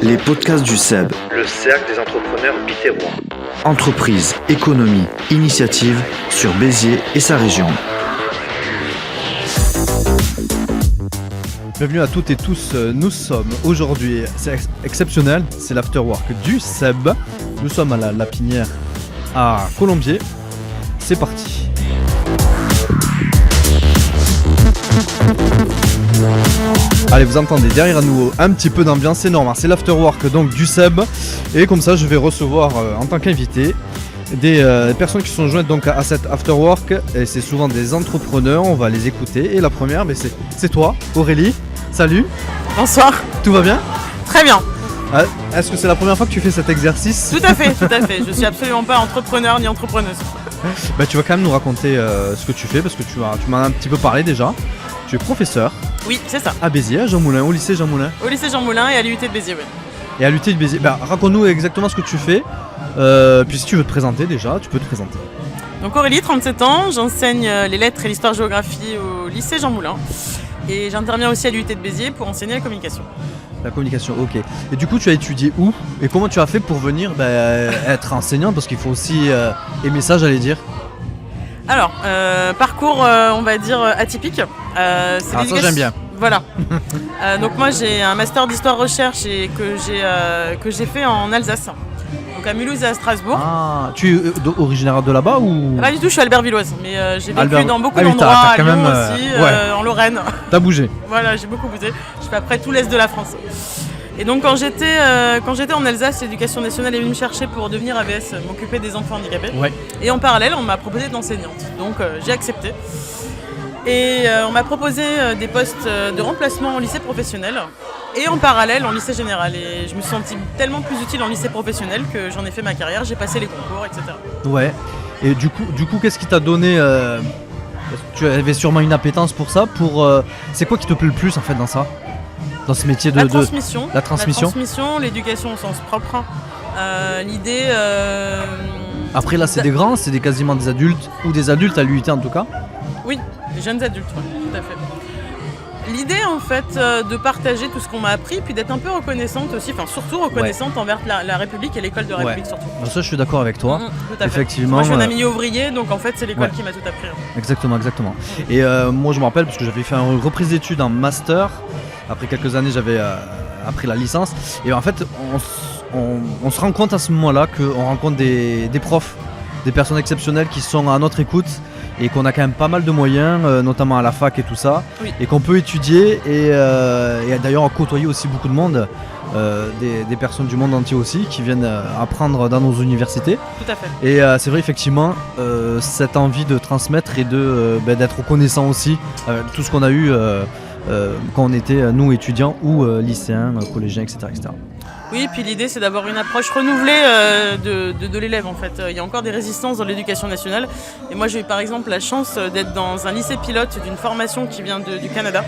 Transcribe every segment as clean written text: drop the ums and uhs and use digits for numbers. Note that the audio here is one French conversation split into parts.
Les podcasts du CEB. Le cercle des entrepreneurs biterrois. Entreprise, économie, initiative sur Béziers et sa région. Bienvenue à toutes et tous, nous sommes aujourd'hui, c'est exceptionnel, c'est l'afterwork du CEB. Nous sommes à la Lapinière à Colombier. C'est parti. Allez, vous entendez derrière nous un petit peu d'ambiance, c'est normal, c'est l'afterwork donc du CEB. Et comme ça, je vais recevoir en tant qu'invité des personnes qui sont jointes donc à cet afterwork. Et c'est souvent des entrepreneurs, on va les écouter. Et la première, c'est toi, Aurélie. Salut. Bonsoir. Tout va bien? Très bien. Est-ce que c'est la première fois que tu fais cet exercice? Tout à fait. Je suis absolument pas entrepreneur ni entrepreneuse. Tu vas quand même nous raconter ce que tu fais parce que tu m'en as un petit peu parlé déjà. Tu es professeur. Oui, c'est ça. À Béziers, à Jean Moulin, au lycée Jean Moulin. Au lycée Jean Moulin et à l'UT de Béziers, oui. Et à l'UT de Béziers. Raconte-nous exactement ce que tu fais. Puis si tu veux te présenter déjà, tu peux te présenter. Donc Aurélie, 37 ans, j'enseigne les lettres et l'histoire-géographie au lycée Jean Moulin. Et j'interviens aussi à l'UT de Béziers pour enseigner la communication. La communication, ok. Et du coup, tu as étudié où? Et comment tu as fait pour venir être enseignante? Parce qu'il faut aussi aimer ça, j'allais dire. Alors, parcours, on va dire, atypique. Ça j'aime bien. Voilà. Donc moi, j'ai un master d'histoire-recherche et que j'ai fait en Alsace. Donc à Mulhouse et à Strasbourg. Ah, tu es originaire de là-bas ou? Pas du tout, je suis albertvilloise, mais j'ai vécu dans beaucoup d'endroits, à Lyon aussi, en Lorraine. T'as bougé? Voilà, j'ai beaucoup bougé. Je fais après tout l'est de la France. Et donc quand j'étais en Alsace, l'éducation nationale est venue me chercher pour devenir AVS, m'occuper des enfants handicapés. Ouais. Et en parallèle, on m'a proposé d'être enseignante. Donc j'ai accepté. Et on m'a proposé des postes de remplacement en lycée professionnel et en parallèle en lycée général. Et je me suis sentie tellement plus utile en lycée professionnel que j'en ai fait ma carrière, j'ai passé les concours, etc. Ouais. Et du coup qu'est-ce qui t'a donné tu avais sûrement une appétence pour ça. C'est quoi qui te plaît le plus en fait dans ça? Dans ce métier de transmission. La transmission, l'éducation au sens propre. L'idée. Après là, c'est des grands, c'est quasiment des adultes ou des adultes à l'UT en tout cas. Oui, des jeunes adultes, ouais, tout à fait. L'idée en fait de partager tout ce qu'on m'a appris, puis d'être un peu reconnaissante aussi, enfin surtout reconnaissante envers la République et l'école de République surtout. Donc ça, je suis d'accord avec toi. Tout à Effectivement. Moi, je suis un milieu ouvrier, donc en fait, c'est l'école qui m'a tout appris. Exactement. Et moi, je me rappelle parce que j'avais fait une reprise d'études en master. Après quelques années, j'avais appris la licence. Et en fait, on se rend compte à ce moment-là qu'on rencontre des profs, des personnes exceptionnelles qui sont à notre écoute et qu'on a quand même pas mal de moyens, notamment à la fac et tout ça, et qu'on peut étudier et d'ailleurs côtoyer aussi beaucoup de monde, des personnes du monde entier aussi qui viennent apprendre dans nos universités. Tout à fait. Et c'est vrai effectivement cette envie de transmettre et d'être reconnaissant aussi tout ce qu'on a eu quand on était nous étudiants ou lycéens, collégiens, etc. Oui, puis l'idée c'est d'avoir une approche renouvelée de l'élève en fait. Il y a encore des résistances dans l'éducation nationale. Et moi j'ai eu par exemple la chance d'être dans un lycée pilote d'une formation qui vient du Canada.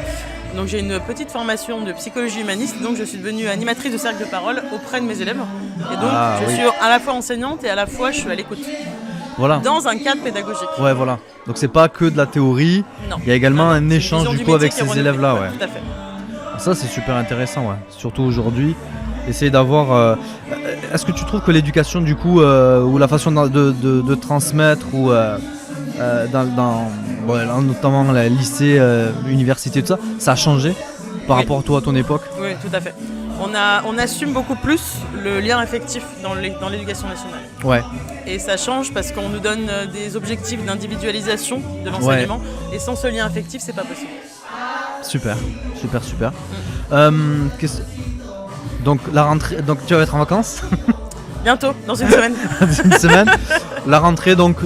Donc j'ai une petite formation de psychologie humaniste, donc je suis devenue animatrice de cercle de parole auprès de mes élèves. Et donc je suis à la fois enseignante et à la fois je suis à l'écoute. Voilà. Dans un cadre pédagogique. Ouais, voilà. Donc c'est pas que de la théorie, il y a également un échange du coup avec ces élèves-là. Ouais. Tout à fait. Ça c'est super intéressant, surtout aujourd'hui. Essayer d'avoir. Est-ce que tu trouves que l'éducation du coup ou la façon de transmettre ou notamment le lycée, université, tout ça, ça a changé par rapport à ton époque? Oui, tout à fait. On assume beaucoup plus le lien affectif dans l'éducation nationale. Ouais. Et ça change parce qu'on nous donne des objectifs d'individualisation de l'enseignement. Et sans ce lien affectif, c'est pas possible. Super. Donc la rentrée, donc tu vas être en vacances? Bientôt, dans une semaine. Une semaine. La rentrée, donc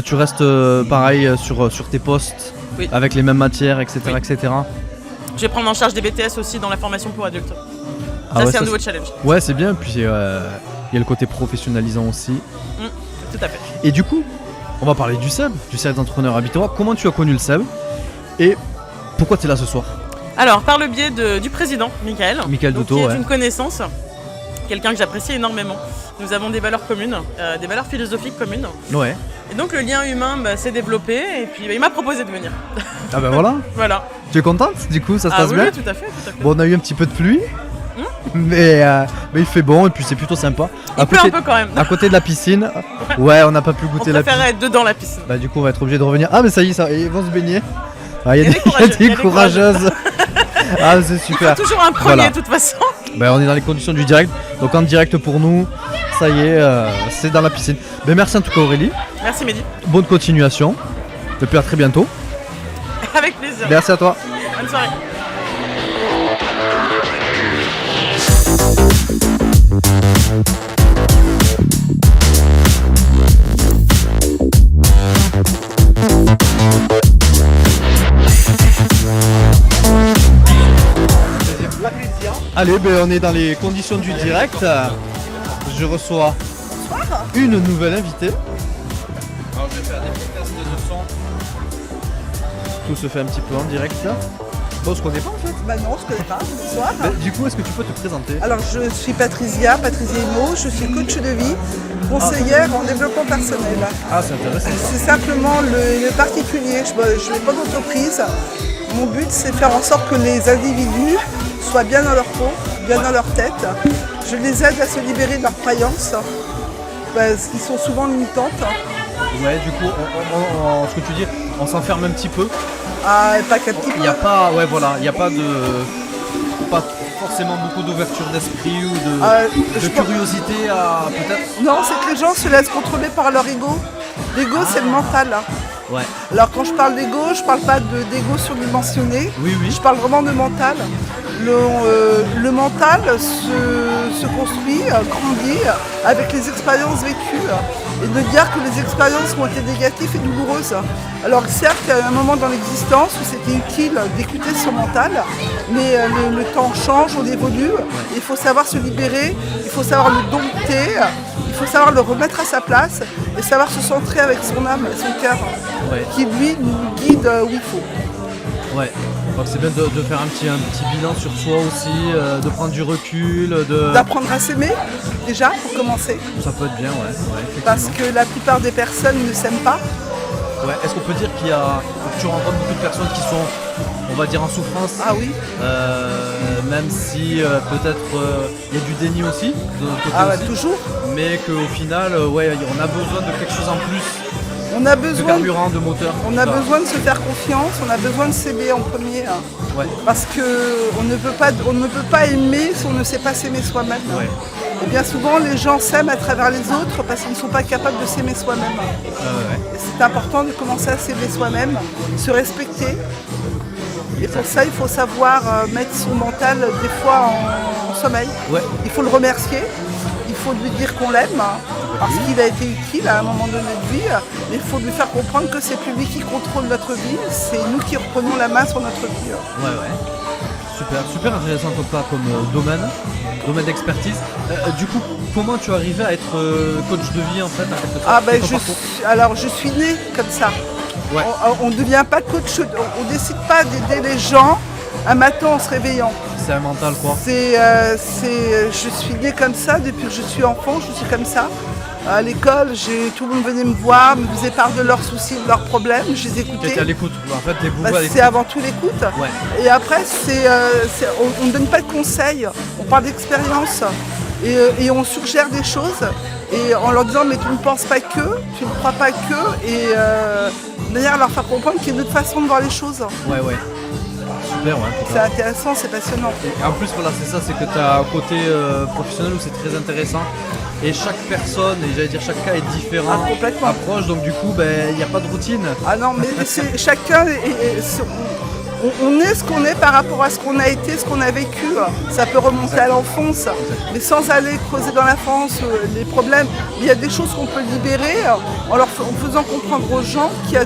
tu restes pareil sur tes postes, avec les mêmes matières, etc., etc. Je vais prendre en charge des BTS aussi dans la formation pour adultes. C'est un nouveau challenge. Ouais, c'est bien. Puis il y a le côté professionnalisant aussi. Tout à fait. Et du coup, on va parler du CEB, du cercle d'entrepreneurs à Biterrois. Comment tu as connu le CEB et pourquoi tu es là ce soir? Alors, par le biais du président, Michael Douto, qui est une connaissance, quelqu'un que j'apprécie énormément. Nous avons des valeurs communes, des valeurs philosophiques communes. Ouais. Et donc le lien humain s'est développé et puis il m'a proposé de venir. Ah ben voilà. Voilà. Tu es contente du coup, ça se passe bien? Oui, tout à fait. Bon, on a eu un petit peu de pluie. mais il fait bon et puis c'est plutôt sympa. Il pleut un peu quand même. À côté de la piscine, ouais, on n'a pas pu On goûter la piscine. préférait être dedans la piscine. Bah du coup on va être obligé de revenir. Ah mais ça y est, ils vont se baigner. Ah, il y a des il y a des courageuses. Ah c'est super. Toujours un premier de toute façon. Bah, on est dans les conditions du direct. Donc en direct pour nous, ça y est, c'est dans la piscine. Mais merci en tout cas Aurélie. Merci Mehdi. Bonne continuation. Et puis à très bientôt. Avec plaisir. Merci à toi. Bonne soirée. Allez, ben, on est dans les conditions du direct. Je reçois une nouvelle invitée. Alors je vais faire des petits tests de son. Tout se fait un petit peu en direct là. Bon, on se connaît pas en fait. Bah non, on se connaît pas. Bonsoir. Ben, du coup, est-ce que tu peux te présenter? Alors, je suis Patricia Hinault, je suis coach de vie, conseillère en développement personnel. Ah, c'est intéressant. C'est simplement le particulier. Je n'ai pas d'entreprise. Mon but, c'est faire en sorte que les individus soient bien dans leur peau, bien dans leur tête. Je les aide à se libérer de leurs croyances, parce qu'ils sont souvent limitantes. Ouais, du coup, ce que tu dis, on s'enferme un petit peu. Ah, pas qu'un petit peu. Il n'y a pas, ouais, voilà, il n'y a pas pas forcément beaucoup d'ouverture d'esprit ou de curiosité à peut-être. Non, c'est que les gens se laissent contrôler par leur ego. L'ego, c'est le mental. Ouais. Alors quand je parle d'ego, je parle pas d'ego surdimensionné. Oui, oui. Je parle vraiment de mental. Le mental se construit, grandit avec les expériences vécues. Et de dire que les expériences ont été négatives et douloureuses. Alors certes, il y a un moment dans l'existence où c'était utile d'écouter son mental, mais le temps change, on évolue. Il faut savoir se libérer, il faut savoir le dompter, il faut savoir le remettre à sa place et savoir se centrer avec son âme et son cœur, qui lui nous guide où il faut. Ouais. Donc c'est bien de faire un petit bilan sur soi aussi, de prendre du recul, d'apprendre à s'aimer déjà pour commencer. Ça peut être bien, ouais. Parce que la plupart des personnes ne s'aiment pas. Ouais. Est-ce qu'on peut dire que tu rencontres beaucoup de personnes qui sont, on va dire, en souffrance? Ah oui. Même si peut-être il y a du déni aussi de notre côté aussi, toujours. Mais qu'au final, on a besoin de quelque chose en plus. On a besoin de carburant, de moteur. On a besoin de se faire confiance, on a besoin de s'aimer en premier. Ouais. Parce qu'on ne peut pas aimer si on ne sait pas s'aimer soi-même. Ouais. Et bien souvent, les gens s'aiment à travers les autres parce qu'ils ne sont pas capables de s'aimer soi-même. Et c'est important de commencer à s'aimer soi-même, se respecter. Et pour ça, il faut savoir mettre son mental des fois en sommeil. Ouais. Il faut le remercier. Il faut lui dire qu'on l'aime, parce qu'il a été utile à un moment de notre vie. Mais il faut lui faire comprendre que c'est plus lui qui contrôle notre vie, c'est nous qui reprenons la main sur notre vie. Ouais. Super intéressant en tout cas comme domaine d'expertise. Du coup, comment tu es arrivé à être coach de vie en fait? Je suis née comme ça. Ouais. On ne devient pas coach, on ne décide pas d'aider les gens un matin en se réveillant. C'est un mental quoi. Je suis née comme ça, depuis que je suis enfant, je suis comme ça. À l'école, tout le monde venait me voir, me faisait part de leurs soucis, de leurs problèmes, je les écoutais. Tu étais à l'écoute, en fait, t'es beaucoup à l'écoute. C'est avant tout l'écoute. Ouais. Et après, on ne donne pas de conseils, on parle d'expérience. Et on suggère des choses, et en leur disant mais tu ne penses pas que, tu ne crois pas que, et d'ailleurs leur faire comprendre qu'il y a une autre façon de voir les choses. Ouais. Super, ouais. C'est intéressant, c'est passionnant. Et en plus, voilà, c'est ça, c'est que tu as un côté professionnel où c'est très intéressant. Et chaque personne, et j'allais dire chaque cas est différent, complètement. approche, donc du coup, il n'y a pas de routine. Ah non, mais chacun, on est ce qu'on est par rapport à ce qu'on a été, ce qu'on a vécu. Ça peut remonter à l'enfance, mais sans aller creuser dans l'enfance les problèmes. Il y a des choses qu'on peut libérer en faisant comprendre aux gens qu'il y a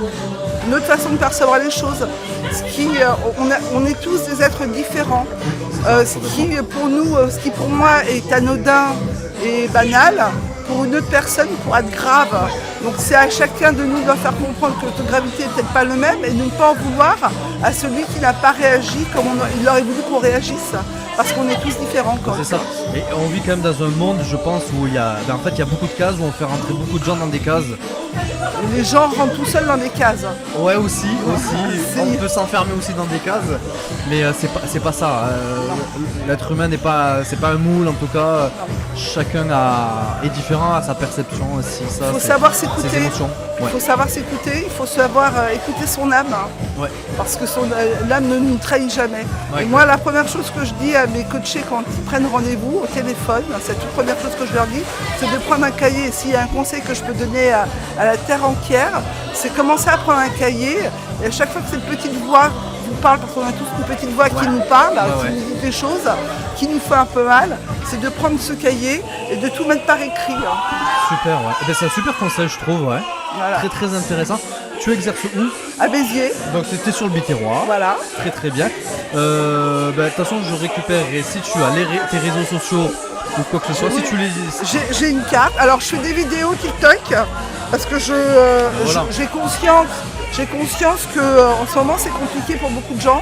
une autre façon de percevoir les choses. On est tous des êtres différents. Ce qui pour moi est anodin et banal, pour une autre personne pourra être grave. Donc c'est à chacun de nous de faire comprendre que notre gravité n'est peut-être pas le même et de ne pas en vouloir à celui qui n'a pas réagi comme il aurait voulu qu'on réagisse. Parce qu'on est tous différents. C'est ça. Et on vit quand même dans un monde, je pense, où il y a beaucoup de cases, où on fait rentrer beaucoup de gens dans des cases. les gens rentrent tout seuls dans des cases. Ouais, aussi. C'est- On peut s'enfermer aussi dans des cases, mais c'est pas ça. L'être humain c'est pas un moule en tout cas. Chacun est différent à sa perception aussi. Il faut savoir s'écouter. Ses émotions. Il Ouais. faut savoir s'écouter, il faut savoir écouter son âme. Ouais. Parce que l'âme ne nous trahit jamais. Ouais, Et moi, la première chose que je dis à mes coachés quand ils prennent rendez-vous au téléphone, c'est la toute première chose que je leur dis, c'est de prendre un cahier. Et s'il y a un conseil que je peux donner à la terre entière, c'est commencer à prendre un cahier. Et à chaque fois que cette petite voix vous parle, parce qu'on a tous une petite voix qui nous parle, qui nous dit des choses, qui nous fait un peu mal, c'est de prendre ce cahier et de tout mettre par écrit. Super, ouais. Eh ben, c'est un super conseil, je trouve, ouais. Voilà. Très très intéressant. Tu exerces où? À Béziers, Donc c'était sur le Biterrois. voilà. Très très bien. De toute façon, je récupérerai si tu as tes réseaux sociaux ou quoi que ce soit. Oui. Si tu les. J'ai une carte. Alors je fais des vidéos TikTok parce que Voilà. j'ai conscience que en ce moment c'est compliqué pour beaucoup de gens.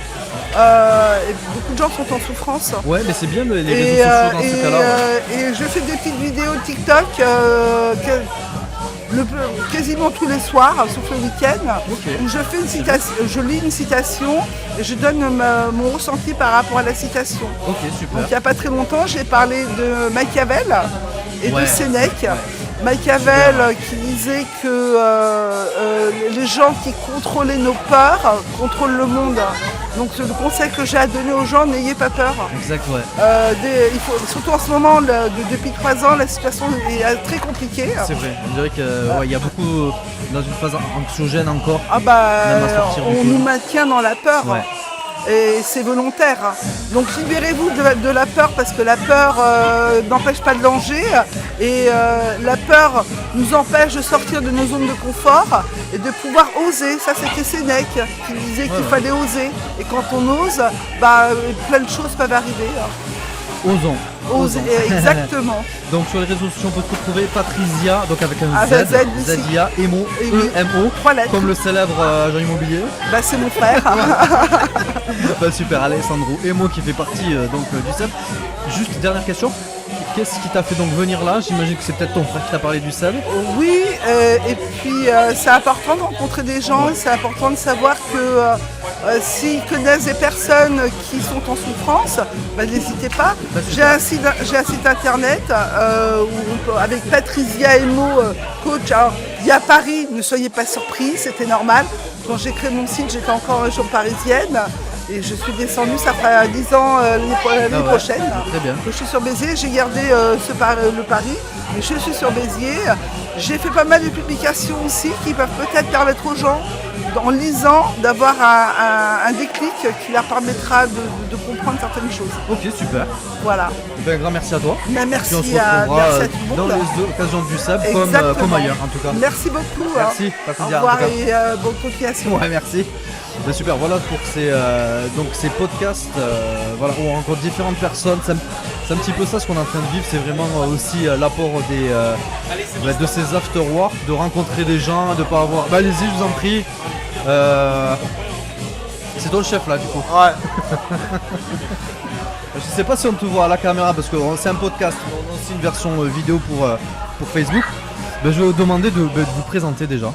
Et beaucoup de gens sont en souffrance. Ouais, mais c'est bien les réseaux sociaux dans ce cas-là. Ouais. Et je fais des petites vidéos TikTok quasiment tous les soirs, sauf le week-end, Ok. où je fais une citation, je lis une citation et je donne mon ressenti par rapport à la citation. Ok, super. Donc il n'y a pas très longtemps, j'ai parlé de Machiavel et Ouais. de Sénèque. Ouais. Machiavel qui disait que les gens qui contrôlaient nos peurs contrôlent le monde. Donc c'est le conseil que j'ai à donner aux gens, n'ayez pas peur. Exact, ouais. Surtout en ce moment, depuis 3 ans, la situation est très compliquée. C'est vrai. On dirait qu'il y a beaucoup dans une phase anxiogène encore. Ah bah, Même à sortir du on coup. nous maintient dans la peur. Ouais. Et c'est volontaire. Donc libérez-vous de la peur parce que la peur n'empêche pas le danger et la peur nous empêche de sortir de nos zones de confort et de pouvoir oser. Ça c'était Sénèque qui disait qu'il fallait oser. Et quand on ose, plein de choses peuvent arriver. Osons. Oser, exactement. Donc sur les réseaux sociaux, on peut te retrouver Patricia, donc avec un Avec Z, Z aussi. Zadia, Emo, Et oui. E-M-O, 3 lettres. comme le célèbre agent immobilier. C'est mon frère. Super, Alessandro Emo qui fait partie du CEB. Juste dernière question, qu'est-ce qui t'a fait donc venir là? J'imagine que c'est peut-être ton frère qui t'a parlé du CEB. Oui, et puis c'est important de rencontrer des gens, c'est important de savoir que s'ils connaissent des personnes qui sont en souffrance, n'hésitez pas. J'ai un site internet avec Patricia Emo, coach. Alors, il y a Paris, ne soyez pas surpris, c'était normal. Quand j'ai créé mon site, j'étais encore en région parisienne. Et je suis descendue, ça fera 10 ans l'année prochaine. Très bien. Je suis sur Béziers, j'ai gardé le Paris, mais je suis sur Béziers. J'ai fait pas mal de publications aussi qui peuvent peut-être permettre aux gens, en lisant, d'avoir un déclic qui leur permettra de comprendre certaines choses. Ok, super. Voilà. Un grand merci à toi. Mais Puis on se merci à retrouvera tout le dans monde. les occasions du CEB Exactement. comme ailleurs en tout cas. Merci beaucoup. Merci, Au Patricia, en revoir tout cas. et bonne continuation. Ouais, merci. Super, voilà pour ces podcasts où on rencontre différentes personnes. C'est un petit peu ça ce qu'on est en train de vivre, c'est vraiment aussi l'apport de ces afterwork, de rencontrer des gens, de pas avoir. Allez-y, je vous en prie. C'est toi le chef là du coup. Ouais. Je sais pas si on te voit à la caméra parce que c'est un podcast, on a aussi une version vidéo pour Facebook. Je vais vous demander de vous présenter déjà.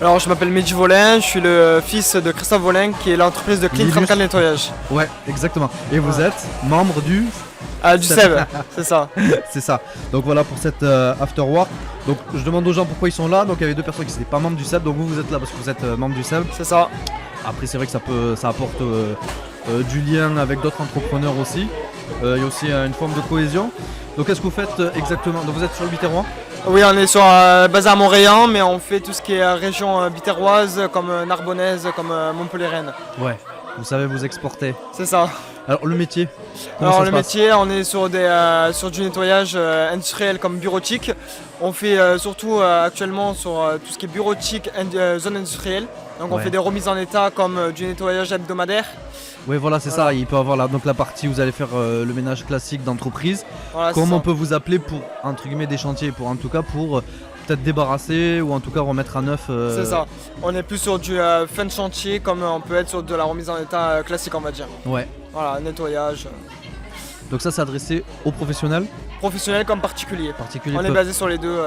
Alors je m'appelle Mehdi Volin, je suis le fils de Christophe Volin qui est l'entreprise de Clean Linus. 34 Nettoyage. Ouais, exactement. Et vous êtes membre du. Du CEB, c'est ça. C'est ça. Donc voilà pour cette afterwork. Donc je demande aux gens pourquoi ils sont là. Donc il y avait 2 personnes qui n'étaient pas membres du CEB. Donc vous êtes là parce que vous êtes membre du CEB. C'est ça. Après c'est vrai que ça apporte du lien avec d'autres entrepreneurs aussi. Il y a aussi une forme de cohésion. Donc qu'est-ce que vous faites exactement? Donc vous êtes sur le Biterrois? Oui, on est sur basé à Montréal, mais on fait tout ce qui est région biterroise, comme narbonnaise, comme Montpellier-Rennes. Ouais. Vous savez vous exporter. C'est ça. Alors le métier. Comment Alors ça le se passe? métier, on est sur du nettoyage industriel comme bureautique. On fait surtout actuellement sur tout ce qui est bureautique, zone industrielle. Donc on Ouais. fait des remises en état comme du nettoyage hebdomadaire. Oui voilà c'est Voilà. ça. Il peut avoir la partie où vous allez faire le ménage classique d'entreprise. Voilà, Comment c'est on ça. peut vous appeler pour entre guillemets des chantiers, pour peut-être débarrasser ou en tout cas remettre à neuf. C'est ça. On est plus sur du fin de chantier comme on peut être sur de la remise en état classique on va dire. Ouais. Voilà, nettoyage. Donc ça c'est adressé aux professionnels Professionnel comme particulier. particuliers. On est basé sur les deux.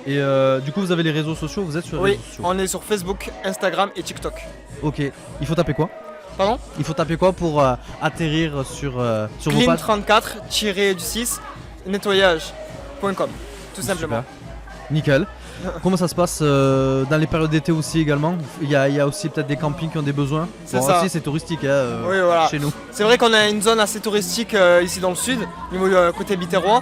Et du coup, vous avez les réseaux sociaux, vous êtes sur les Oui, réseaux sociaux. on est sur Facebook, Instagram et TikTok. Ok, il faut taper quoi? Pardon? Il faut taper quoi pour atterrir sur vos pages? Clean34-6 nettoyage.com, tout simplement. Super. Nickel. Comment ça se passe dans les périodes d'été aussi également? Il y a aussi peut-être des campings qui ont des besoins. C'est ça. Aussi c'est touristique Oui, voilà. chez nous. C'est vrai qu'on a une zone assez touristique ici dans le sud, niveau côté Biterrois.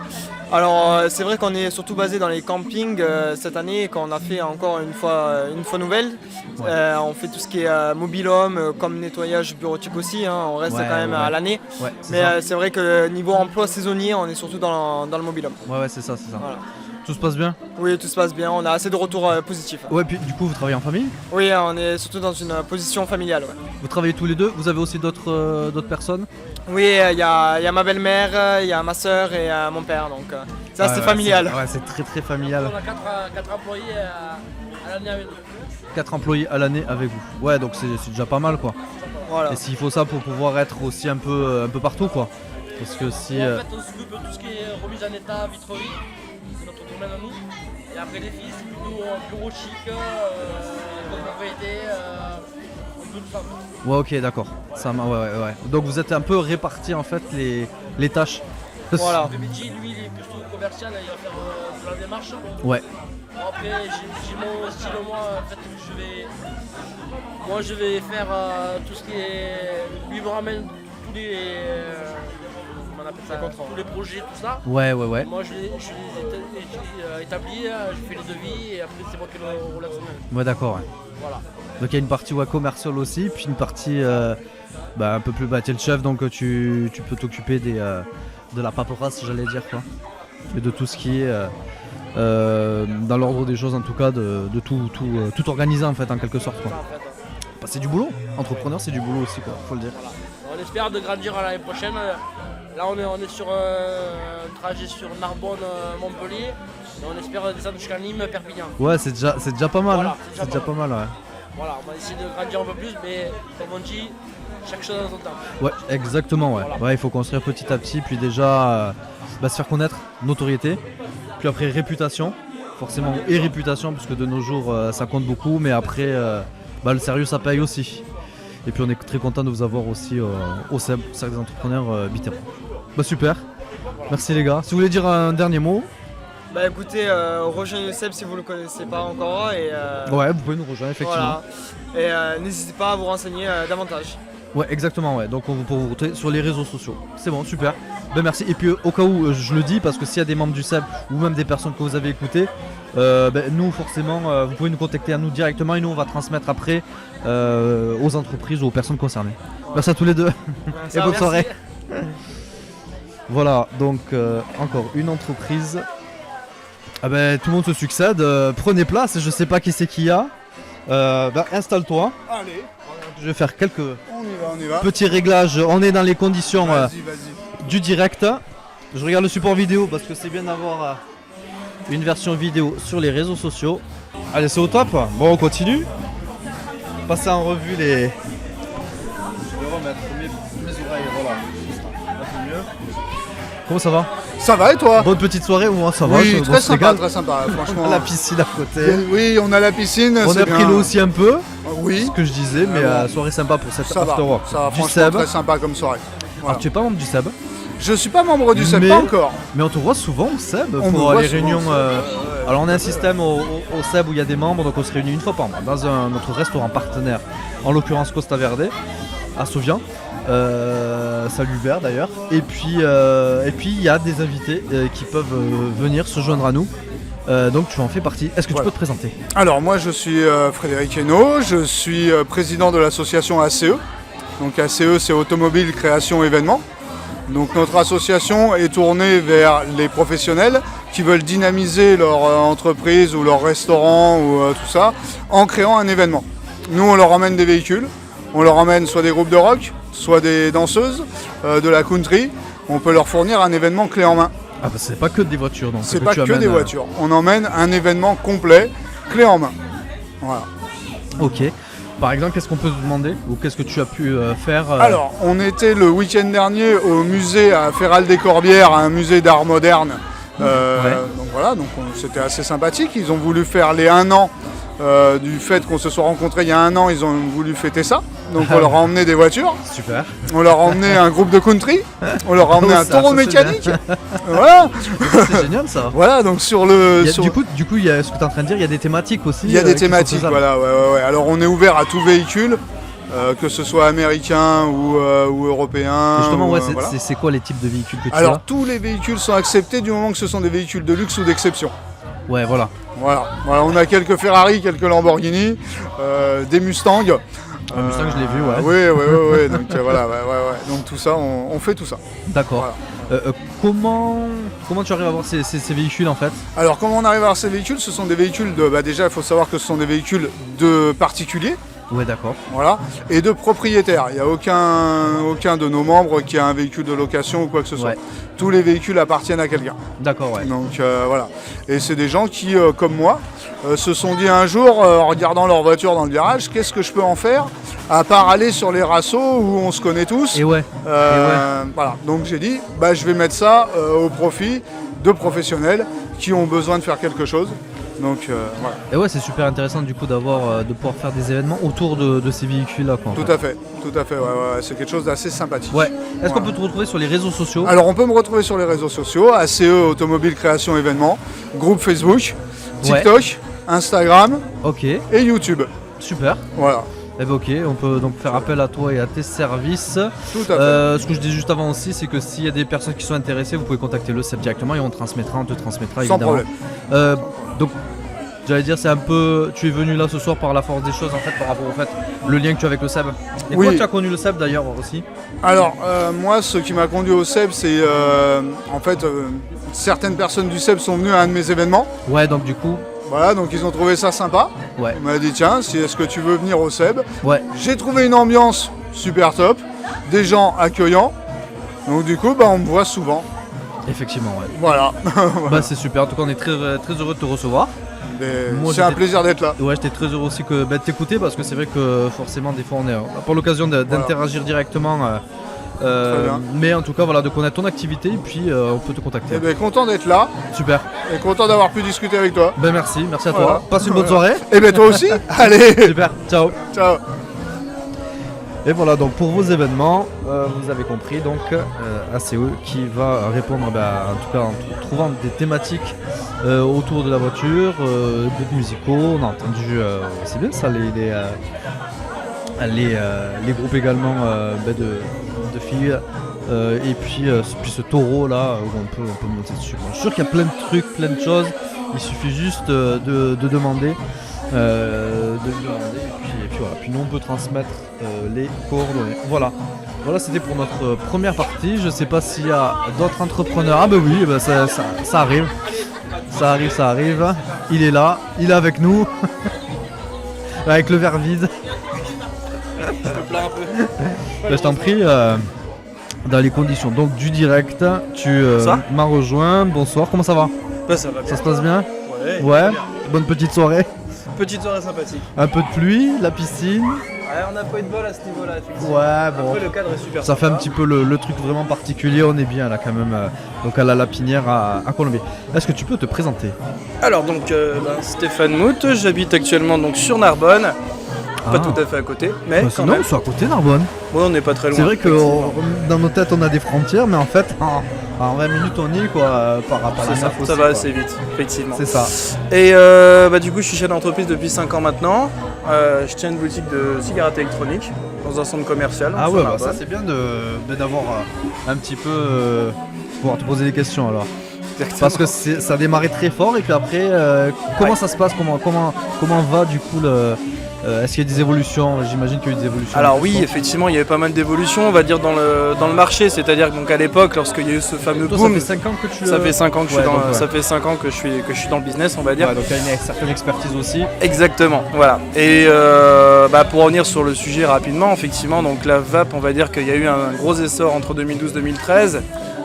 Alors c'est vrai qu'on est surtout basé dans les campings cette année, quand on a fait encore une fois nouvelle. Ouais. On fait tout ce qui est mobil-home, comme nettoyage bureautique aussi, hein, on reste Ouais, quand même ouais. à l'année. Ouais, c'est Mais ça. c'est vrai que niveau emploi saisonnier, on est surtout dans le mobil-home. Ouais, c'est ça, c'est ça. Voilà. Tout se passe bien? Oui, tout se passe bien, on a assez de retours positifs. Ouais, puis du coup, vous travaillez en famille? Oui, on est surtout dans une position familiale. Ouais. Vous travaillez tous les deux? Vous avez aussi d'autres personnes? Oui, il y a ma belle-mère, il y a ma soeur et mon père, donc c'est assez familial. Ouais, c'est très très familial. On a 4 employés à l'année avec nous. 4 employés à l'année avec vous. Ouais, donc c'est déjà pas mal quoi. Voilà. Et s'il faut ça pour pouvoir être aussi un peu partout quoi. Parce que si. En fait, on s'occupe de tout ce qui est remise en état, vitrerie, c'est notre domaine à nous. Et après les filles, c'est plutôt bureau chic, propriété, un peu de ça. Ouais, ok, d'accord. Ouais. Donc vous êtes un peu répartis en fait les tâches. Voilà. Le métier, lui, il est plutôt commercial, il va faire de la démarche. Ouais. Bon, après, j'ai mon style, moi, en fait, je vais faire tout ce qui est. Lui, il me ramène tous les. Comment on appelle ça, tous les projets, tout ça. Ouais. Moi, je les établis, je fais les devis et après, c'est moi qui le relationnel. Ouais, d'accord. Ouais. Voilà. Donc il y a une partie commerciale aussi, puis une partie un peu plus. Bah, tu es le chef donc tu peux t'occuper de la paperasse, j'allais dire quoi. Et de tout ce qui est. Dans l'ordre des choses en tout cas de tout organiser en fait en quelque sorte quoi. Ça, en fait. Bah, c'est du boulot, entrepreneur c'est du boulot aussi quoi, faut le dire. Voilà. On espère de grandir à l'année prochaine. Là on est sur un trajet sur Narbonne-Montpellier et on espère descendre jusqu'à Nîmes, Perpignan. Ouais c'est déjà pas mal, Voilà, hein. c'est C'est déjà pas mal ouais. Voilà, on va essayer de grandir un peu plus, mais comme on dit, chaque chose dans son temps. Ouais exactement ouais. Voilà. Ouais il faut construire petit à petit puis déjà se faire connaître, notoriété, puis après réputation, forcément et réputation parce que de nos jours ça compte beaucoup mais après le sérieux ça paye aussi. Et puis on est très content de vous avoir aussi au CEB, Cercle des entrepreneurs Biterrois. Bah super, merci les gars. Si vous voulez dire un dernier mot. Bah écoutez, rejoignez le CEB si vous ne le connaissez pas encore. Et, Ouais, vous pouvez nous rejoindre effectivement. Voilà. Et n'hésitez pas à vous renseigner davantage. Ouais, exactement, ouais. Donc pour vous retrouver sur les réseaux sociaux. C'est bon, super. Ben merci. Et puis au cas où, je le dis, parce que s'il y a des membres du CEB ou même des personnes que vous avez écoutées, nous forcément, vous pouvez nous contacter à nous directement et nous on va transmettre après aux entreprises ou aux personnes concernées. Merci à tous les deux et bonne soirée. Voilà, donc encore une entreprise. Tout le monde se succède. Prenez place, je sais pas qui c'est qui y a. Installe-toi. Allez, Je vais faire quelques on y va. petits réglages. On est dans les conditions Vas-y. du direct. Je regarde le support vidéo parce que c'est bien d'avoir une version vidéo sur les réseaux sociaux. Allez, c'est au top. Bon, on continue. Passer en revue les. Je vais remettre mes oreilles. Voilà. Un peu mieux. Comment ça va? Ça va et toi? Bonne petite soirée ou moi ça va? Oui, on très se sympa, régale. franchement. La piscine à côté. Oui, on a la piscine. On c'est a pris bien. l'eau aussi un peu, Oui, ce que je disais, mais bon. soirée sympa pour cette ça va. after work. Ça va, Du franchement, CEB. très sympa comme soirée. Voilà. Alors tu es pas membre du CEB, Je suis pas membre du CEB, Mais- pas encore. mais on te voit souvent au CEB On me pour voit les souvent réunions. au CEB, Alors on a un système au CEB où il y a des membres, donc on se réunit une fois par mois dans notre restaurant partenaire, en l'occurrence Costa Verde, à Sauvian. Salut Hubert d'ailleurs. Et puis il y a des invités qui peuvent venir se joindre à nous. Donc tu en fais partie. Est-ce que tu Voilà. peux te présenter? Alors moi je suis Frédéric Hainaut, je suis président de l'association ACE. Donc ACE c'est Automobile Création Événement. Donc notre association est tournée vers les professionnels qui veulent dynamiser leur entreprise ou leur restaurant ou tout ça en créant un événement. Nous on leur emmène des véhicules, on leur emmène soit des groupes de rock, soit des danseuses, de la country. On peut leur fournir un événement clé en main. Ah bah c'est pas que des voitures donc. C'est pas que des voitures. On emmène un événement complet, clé en main. Voilà. Ok. Par exemple, qu'est-ce qu'on peut te demander ou qu'est-ce que tu as pu faire Alors, on était le week-end dernier au musée à Féral-des-Corbières, un musée d'art moderne. Ouais. Donc voilà, donc c'était assez sympathique. Ils ont voulu faire les 1 an du fait qu'on se soit rencontrés il y a 1 an, ils ont voulu fêter ça. Donc on leur a emmené des voitures, Super. on leur a emmené un groupe de country, on leur a emmené un Ça, taureau c'est mécanique. Voilà. C'est génial ça. Voilà, donc sur le... Du coup, il y a ce que tu es en train de dire, il y a des thématiques aussi. Il y a des qui sont thématiques, faisables. voilà. Ouais. Alors on est ouvert à tout véhicule, que ce soit américain ou européen. Et justement, ou, ouais, voilà. c'est quoi les types de véhicules que tu Alors as? tous les véhicules sont acceptés du moment que ce sont des véhicules de luxe ou d'exception. Ouais, voilà. Voilà, on a quelques Ferrari, quelques Lamborghini, des Mustangs. Mustang, je l'ai vu, ouais. Oui, donc voilà, ouais. Donc tout ça, on fait tout ça. D'accord. Comment tu arrives à avoir ces véhicules en fait? Alors comment on arrive à avoir ces véhicules? Ce sont des véhicules de... déjà, il faut savoir que ce sont des véhicules de particuliers. Ouais, d'accord. Voilà, et de propriétaires. Il n'y a aucun de nos membres qui a un véhicule de location ou quoi que ce soit. Ouais. Tous les véhicules appartiennent à quelqu'un. D'accord, ouais. Donc voilà. Et c'est des gens qui, comme moi, se sont dit un jour, en regardant leur voiture dans le garage, qu'est-ce que je peux en faire à part aller sur les rassos où on se connaît tous. Et ouais. Voilà. Donc j'ai dit, je vais mettre ça au profit de professionnels qui ont besoin de faire quelque chose. Donc voilà. Et ouais, c'est super intéressant du coup de pouvoir faire des événements autour de ces véhicules-là. Tout à fait, ouais. C'est quelque chose d'assez sympathique. Ouais. Est-ce qu'on peut te retrouver sur les réseaux sociaux? Alors on peut me retrouver sur les réseaux sociaux, ACE Automobile Création Événements, groupe Facebook, TikTok, Instagram et YouTube. Super. Voilà. Eh ben ok, on peut donc faire appel à toi et à tes services. Tout à fait. Ce que je dis juste avant aussi, c'est que s'il y a des personnes qui sont intéressées, vous pouvez contacter le CEP directement et on te transmettra Sans problème. Donc, j'allais dire, c'est un peu... Tu es venu là ce soir par la force des choses en fait, par rapport au fait, le lien que tu as avec le CEB. Et Oui. toi, tu as connu le CEB d'ailleurs aussi? Alors, moi, ce qui m'a conduit au CEB, c'est en fait, certaines personnes du CEB sont venues à un de mes événements. Ouais, donc du coup... Voilà, donc ils ont trouvé ça sympa. Ouais. On m'a dit, tiens, est-ce que tu veux venir au CEB? Ouais. J'ai trouvé une ambiance super top, des gens accueillants. Donc du coup, on me voit souvent. Effectivement, ouais. Voilà. C'est super, en tout cas on est très heureux de te recevoir. Moi, C'est un plaisir d'être là. Ouais, j'étais très heureux aussi de t'écouter parce que c'est vrai que forcément des fois on n'a pas l'occasion d'interagir directement. bien. Mais en tout cas voilà, de connaître ton activité et puis on peut te contacter. Content d'être là Super. et content d'avoir pu discuter avec toi. Merci à toi. Voilà. Passe une bonne soirée. Et toi aussi. Allez. Super, ciao. Ciao. Et voilà, donc pour vos événements, vous avez compris, donc ACE qui va répondre, en tout cas en trouvant des thématiques autour de la voiture, groupes musicaux, on a entendu, c'est bien ça, les groupes également de filles, et puis ce taureau là où on peut monter dessus. Bon, je suis sûr qu'il y a plein de trucs, plein de choses, il suffit juste de demander. Et puis voilà, puis nous on peut transmettre les coordonnées. Voilà, c'était pour notre première partie. Je sais pas s'il y a d'autres entrepreneurs. Ah bah oui, ça arrive. Ça arrive. Il est là, il est avec nous. Avec le verre vide. Je te plains un peu. Je t'en prie, dans les conditions donc du direct, tu m'as rejoint. Bonsoir, comment ça va? Ça va bien. Ça se passe bien? Ouais. Bonne petite soirée. Petite soirée sympathique. Un peu de pluie, la piscine. Ouais, on n'a pas eu de bol à ce niveau-là, effectivement. Ouais, bon. Après, le cadre est super Ça sympa. fait un petit peu le truc vraiment particulier, on est bien là quand même, donc à la Lapinière à Colombie. Est-ce que tu peux te présenter? Alors, donc, Stéphane Mout, j'habite actuellement donc, sur Narbonne. Pas Ah. tout à fait à côté, mais quand Sinon, même. c'est à côté Narbonne. Ouais, on n'est pas très loin. C'est vrai que dans nos têtes on a des frontières, mais en fait en 20 minutes on y est quoi, par rapport à la C'est ça, nef aussi, ça va quoi. assez vite, effectivement. C'est ça. Et du coup, je suis chef d'entreprise depuis 5 ans maintenant. Je tiens une boutique de cigarettes électroniques dans un centre commercial. Ah sur ouais, Narbonne. ça c'est bien d'avoir un petit peu pouvoir te poser des questions alors. Exactement. Parce que ça a démarré très fort et puis après comment ça se passe, comment va du coup est-ce qu'il y a des évolutions? J'imagine qu'il y a eu des évolutions. Alors oui, effectivement, il y avait pas mal d'évolutions, on va dire, dans le marché. C'est-à-dire qu'à l'époque, lorsqu'il y a eu ce fameux Toi, boom, ça fait 5 ans que tu ça fait 5 ans que Ouais, donc, ouais. ça fait 5 ans que je suis dans le business, on va dire. Ouais, donc il y a une certaine expertise aussi. Exactement, voilà. Et pour revenir sur le sujet rapidement, effectivement, donc la vape, on va dire qu'il y a eu un gros essor entre 2012-2013,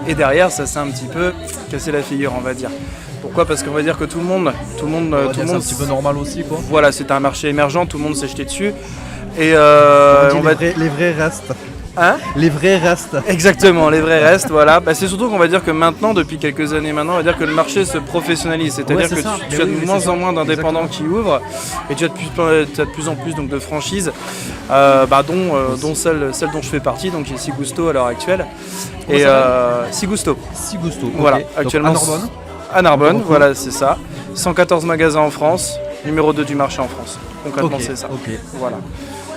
et derrière, ça s'est un petit peu cassé la figure, on va dire. Pourquoi? Parce qu'on va dire que tout le monde, C'est un petit peu normal aussi quoi. voilà, c'était un marché émergent, tout le monde s'est jeté dessus. Et On dit on va les vrais restent. Hein ? Les vrais restent. Exactement, les vrais restent, voilà. Bah, c'est surtout qu'on va dire que maintenant, depuis quelques années maintenant, on va dire que le marché se professionnalise. C'est-à-dire Ouais, c'est que ça. tu Mais as oui, de mais moins c'est en ça. moins d'indépendants qui ouvrent et tu as de plus en plus donc, de franchises, dont celle dont je fais partie, donc qui est Sigusto à l'heure actuelle. Comment Et ça Sigusto. Sigusto. Voilà, ok. actuellement. Donc, à Narbonne. À Narbonne, Beaucoup. voilà, c'est ça. 114 magasins en France, numéro 2 du marché en France. Concrètement, Ok, c'est ça. ok. Voilà.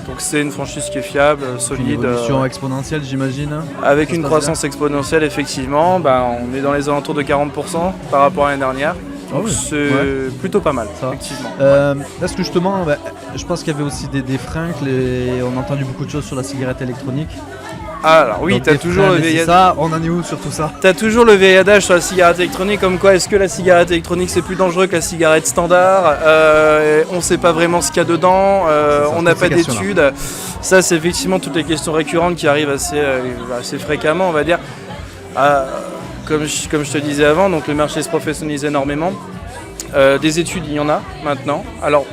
Donc c'est une franchise qui est fiable, Une solide, évolution exponentielle, j'imagine. avec Ça une se passe croissance exponentielle, effectivement. On est dans les alentours de 40% par rapport à l'année dernière. Ah Donc oui. c'est Ouais. plutôt pas mal, Ça va. effectivement. Est-ce que justement, je pense qu'il y avait aussi des freins, on a entendu beaucoup de choses sur la cigarette électronique. Alors oui, Donc, t'as des toujours freins, le mais c'est vieil ça, on en est où sur tout ça? T'as toujours le vieil adage sur la cigarette électronique, comme quoi est-ce que la cigarette électronique c'est plus dangereux que la cigarette standard, on sait pas vraiment ce qu'il y a dedans, on n'a pas d'études. Ça c'est effectivement toutes les questions récurrentes qui arrivent assez fréquemment, on va dire. Comme je te disais avant, donc le marché se professionnalise énormément. Des études, il y en a maintenant. Alors,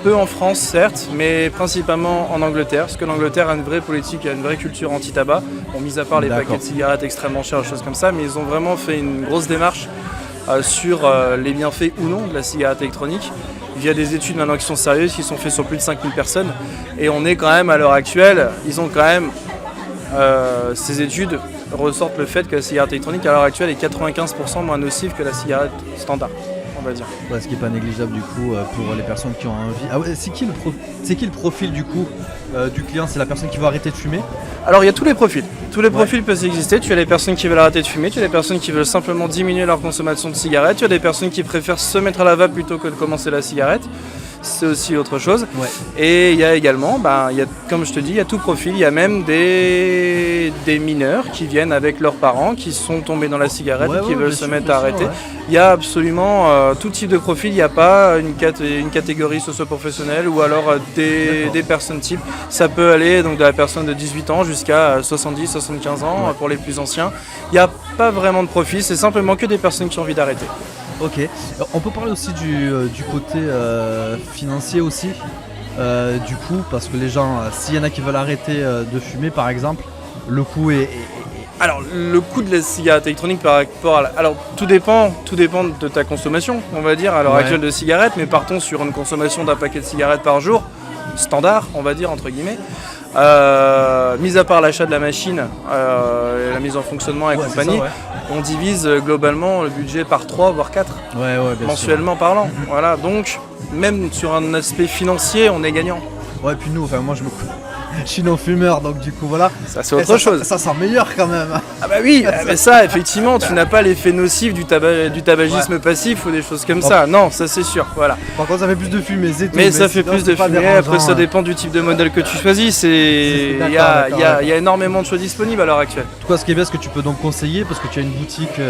peu en France, certes, mais principalement en Angleterre, parce que l'Angleterre a une vraie politique, a une vraie culture anti-tabac. Bon, mis à part les paquets de cigarettes extrêmement chers, des choses comme ça, mais ils ont vraiment fait une grosse démarche sur les bienfaits ou non de la cigarette électronique. Il y a des études maintenant qui sont sérieuses, qui sont faites sur plus de 5000 personnes. Et on est quand même, à l'heure actuelle, ils ont quand même, ces études ressortent le fait que la cigarette électronique, à l'heure actuelle, est 95% moins nocive que la cigarette standard. On va dire. Ouais, ce qui n'est pas négligeable du coup pour les personnes qui ont envie. Ah ouais, c'est qui le profil du coup du client? C'est la personne qui veut arrêter de fumer? Alors il y a tous les profils. Tous les profils peuvent exister. Tu as les personnes qui veulent arrêter de fumer, tu as les personnes qui veulent simplement diminuer leur consommation de cigarettes, tu as des personnes qui préfèrent se mettre à la vape plutôt que de commencer la cigarette. C'est aussi autre chose. Ouais. Et il y a également, comme je te dis, il y a tout profil. Il y a même des mineurs qui viennent avec leurs parents, qui sont tombés dans la cigarette et qui veulent se mettre à arrêter. Ouais. Il y a absolument tout type de profil. Il n'y a pas une catégorie socio-professionnelle ou alors des personnes types. Ça peut aller donc de la personne de 18 ans jusqu'à 70-75 ans pour les plus anciens. Il n'y a pas vraiment de profil. C'est simplement que des personnes qui ont envie d'arrêter. Ok. On peut parler aussi du côté financier aussi. Du coup, parce que les gens, s'il y en a qui veulent arrêter de fumer par exemple, le coût est... Alors, le coût de la cigarette électronique par rapport à alors tout dépend de ta consommation, on va dire, à l'heure actuelle de cigarettes, mais partons sur une consommation d'un paquet de cigarettes par jour, standard, on va dire, entre guillemets. Mis à part l'achat de la machine, la mise en fonctionnement et compagnie, on divise globalement le budget par 3 voire 4 mensuellement parlant. Voilà, donc même sur un aspect financier, on est gagnant. Ouais, puis nous, moi je suis non-fumeur, donc du coup voilà. Ça c'est autre chose. Ça sent meilleur quand même. Ah bah oui, mais ça effectivement, tu n'as pas l'effet nocif du tabagisme passif ou des choses comme ça. Non, ça c'est sûr, voilà. Par contre ça fait plus de fumée, c'est tout. Mais ça fait plus de fumée, après ça dépend du type de modèle que tu choisis. Il y a énormément de choix disponibles à l'heure actuelle. En tout cas, ce qui est bien, c'est que tu peux donc conseiller parce que tu as une boutique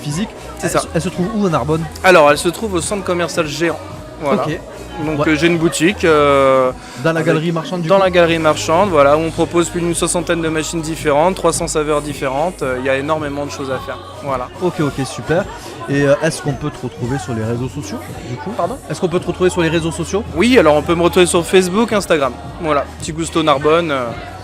physique. C'est ça. Elle se trouve où à Narbonne? Alors elle se trouve au centre commercial Géant. Voilà. Ok. Donc j'ai une boutique dans la galerie marchande la galerie marchande, voilà, où on propose plus d'une 60aine de machines différentes, 300 saveurs différentes, il y a énormément de choses à faire. Voilà. Ok, super. Et est-ce qu'on peut te retrouver sur les réseaux sociaux du coup? Pardon? Est-ce qu'on peut te retrouver sur les réseaux sociaux? Oui, alors on peut me retrouver sur Facebook, Instagram. Voilà, Sigusto Narbonne,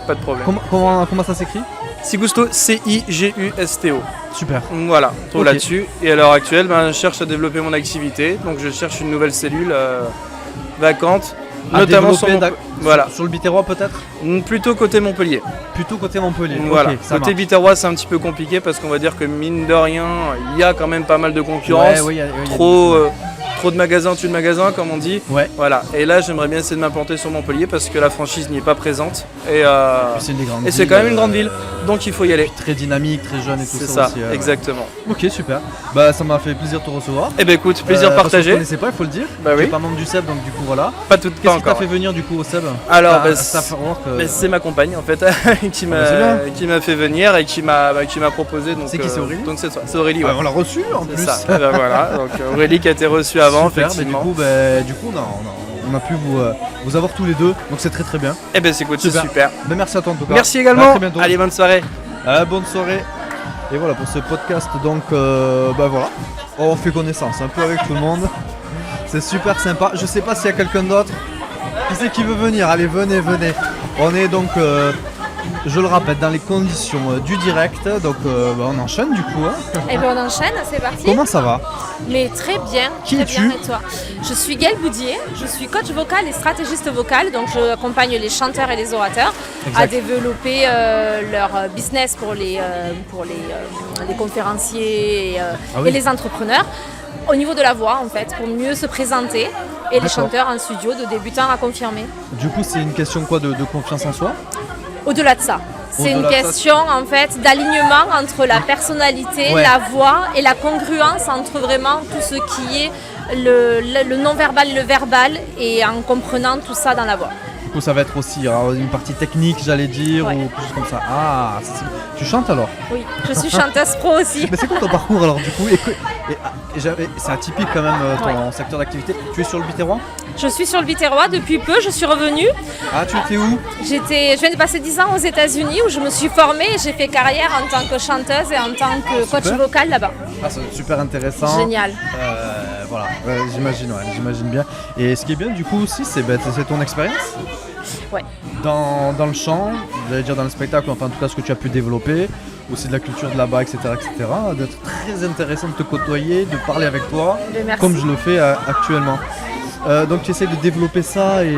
pas de problème. Comment ça s'écrit? Sigusto, C-I-G-U-S-T-O. Super. Voilà, on trouve là-dessus. Et à l'heure actuelle, je cherche à développer mon activité. Donc je cherche une nouvelle cellule vacante, notamment sur le Biterrois peut-être? Plutôt côté Montpellier. Plutôt côté Montpellier. Voilà. Okay, côté Biterrois, c'est un petit peu compliqué parce qu'on va dire que mine de rien, il y a quand même pas mal de concurrence. Trop de magasins, de magasins, comme on dit. Ouais. Voilà. Et là, j'aimerais bien essayer de m'implanter sur Montpellier parce que la franchise n'y est pas présente. Et c'est quand même une grande ville, donc il faut y aller. Très dynamique, très jeune et tout ça. C'est ça, aussi, exactement. Ok, super. Ça m'a fait plaisir de te recevoir. Eh ben écoute, plaisir partagé. Je ne connaissais pas, il faut le dire. Bah oui. Je suis pas membre du SEB, donc du coup voilà. Qu'est-ce qui t'a fait venir du coup au SEB? Alors, c'est ma compagne en fait qui m'a fait venir et qui m'a proposé. C'est qui, c'est Aurélie? Donc c'est Aurélie. Ouais. On l'a reçue en plus. Ça. Voilà. Donc Aurélie qui a été reçue avant, super, effectivement. Du coup, on a pu vous avoir tous les deux, donc c'est très bien. Eh ben c'est super. Merci à toi en tout cas. Merci également. À très bientôt. Allez, bonne soirée. Bonne soirée. Et voilà pour ce podcast, donc voilà, on fait connaissance un peu avec tout le monde. C'est super sympa. Je sais pas s'il y a quelqu'un d'autre qui veut venir. Allez, venez. On est donc je le rappelle, dans les conditions du direct, donc on enchaîne du coup. Hein. Et bien on enchaîne, c'est parti. Comment ça va? Mais très bien. Qui très es-tu? bien, et toi? Je suis Gaëlle Boudier, je suis coach vocal et stratégiste vocal, donc je accompagne les chanteurs et les orateurs à développer leur business pour les conférenciers et les entrepreneurs. Au niveau de la voix en fait, pour mieux se présenter et les chanteurs en studio de débutants à confirmer. Du coup c'est une question quoi de confiance en soi? Au-delà de ça, c'est une question en fait d'alignement entre la personnalité, la voix et la congruence entre vraiment tout ce qui est le non-verbal et le verbal et en comprenant tout ça dans la voix. Du coup ça va être aussi une partie technique j'allais dire ou quelque chose comme ça. Ah, tu chantes alors? Oui, je suis chanteuse pro aussi. Mais c'est quoi ton parcours alors du coup? C'est atypique quand même ton secteur d'activité. Tu es sur le Biterrois? Je suis sur le Biterrois depuis peu, je suis revenue. Ah, tu étais où? Je viens de passer 10 ans aux États-Unis où je me suis formée et j'ai fait carrière en tant que chanteuse et en tant que coach vocal là-bas. Ah, c'est super intéressant. Génial. Voilà, j'imagine bien. Et ce qui est bien du coup aussi, c'est ton expérience. Ouais. Dans le chant, j'allais dire dans le spectacle, enfin en tout cas ce que tu as pu développer, aussi de la culture de là-bas, etc. D'être très intéressant de te côtoyer, de parler avec toi, comme je le fais actuellement. Donc tu essaies de développer ça et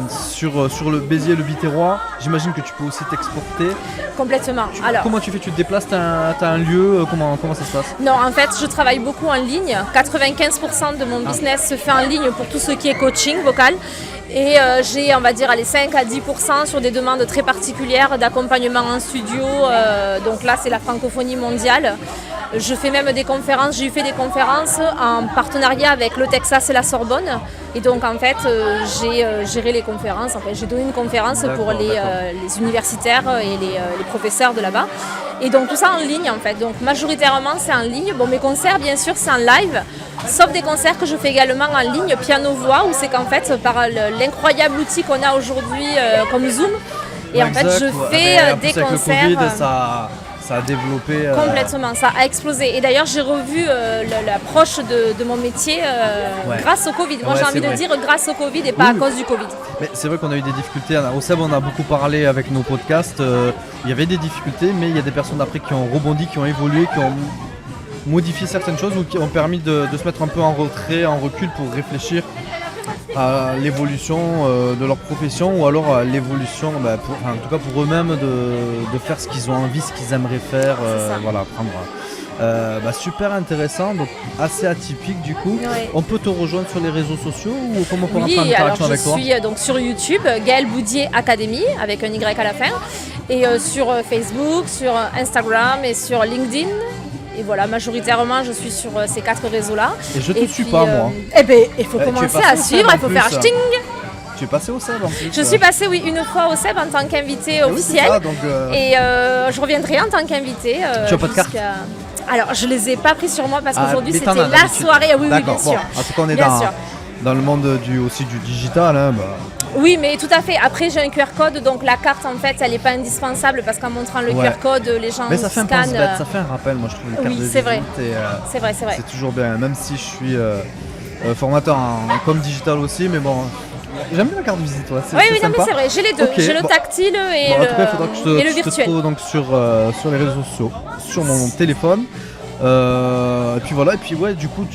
sur le Béziers, le Biterrois, j'imagine que tu peux aussi t'exporter. Complètement. Alors, comment tu fais? Tu te déplaces, t'as un lieu, comment ça se passe? Non, en fait, je travaille beaucoup en ligne. 95% de mon business se fait en ligne pour tout ce qui est coaching vocal. Et j'ai, on va dire, 5 à 10% sur des demandes très particulières d'accompagnement en studio. Donc là, c'est la francophonie mondiale. Je fais même des conférences, j'ai fait des conférences en partenariat avec le Texas et la Sorbonne. Et donc en fait, j'ai géré les conférences. En fait, j'ai donné une conférence pour les universitaires et les professeurs de là-bas. Et donc tout ça en ligne en fait. Donc majoritairement c'est en ligne. Bon, mes concerts bien sûr c'est en live. Sauf des concerts que je fais également en ligne, piano-voix, où c'est qu'en fait par l'incroyable outil qu'on a aujourd'hui comme Zoom. Et en fait je fais des concerts. Avec le Covid, ça a développé. Complètement, ça a explosé. Et d'ailleurs, j'ai revu l'approche de mon métier grâce au Covid. Moi, j'ai envie de dire grâce au Covid et pas à cause du Covid. Mais c'est vrai qu'on a eu des difficultés. Au SEB, on a beaucoup parlé avec nos podcasts. Il y avait des difficultés, mais il y a des personnes après qui ont rebondi, qui ont évolué, qui ont modifié certaines choses ou qui ont permis de se mettre un peu en retrait, en recul pour réfléchir à l'évolution de leur profession ou alors à l'évolution, en tout cas pour eux-mêmes de faire ce qu'ils ont envie, ce qu'ils aimeraient faire, super intéressant, donc assez atypique du coup. Ouais. On peut te rejoindre sur les réseaux sociaux ou comment on peut rentrer en interaction avec toi? Je suis donc sur YouTube, Gaëlle Boudier Academy avec un Y à la fin, et sur Facebook, sur Instagram et sur LinkedIn. Et voilà, majoritairement, je suis sur ces 4 réseaux-là. Et je te suis pas, moi. Eh bien, il faut commencer à suivre, il faut faire sting. Tu es passé au SEB en plus? Je suis passée, oui, une fois au SEB en tant qu'invitée officielle. Et je reviendrai en tant qu'invitée. Tu n'as pas de carte? Alors, je ne les ai pas pris sur moi parce qu'aujourd'hui, c'était la soirée. Oui, bien sûr. En tout cas, on est dans le monde aussi du digital. Hein, Oui, mais tout à fait. Après, j'ai un QR code, donc la carte, en fait, elle n'est pas indispensable parce qu'en montrant le QR code, les gens mais ça fait scannent. Ça fait un rappel, moi, je trouve, les cartes de visite. C'est vrai. C'est vrai. C'est toujours bien, même si je suis formateur en com digital aussi, mais bon, j'aime bien la carte de visite. Ouais. Oui, non, mais c'est vrai, j'ai les deux. J'ai le tactile et en tout cas, il faudra que le je te virtuel. trouve donc sur les réseaux sociaux, sur mon téléphone. Et puis voilà, du coup,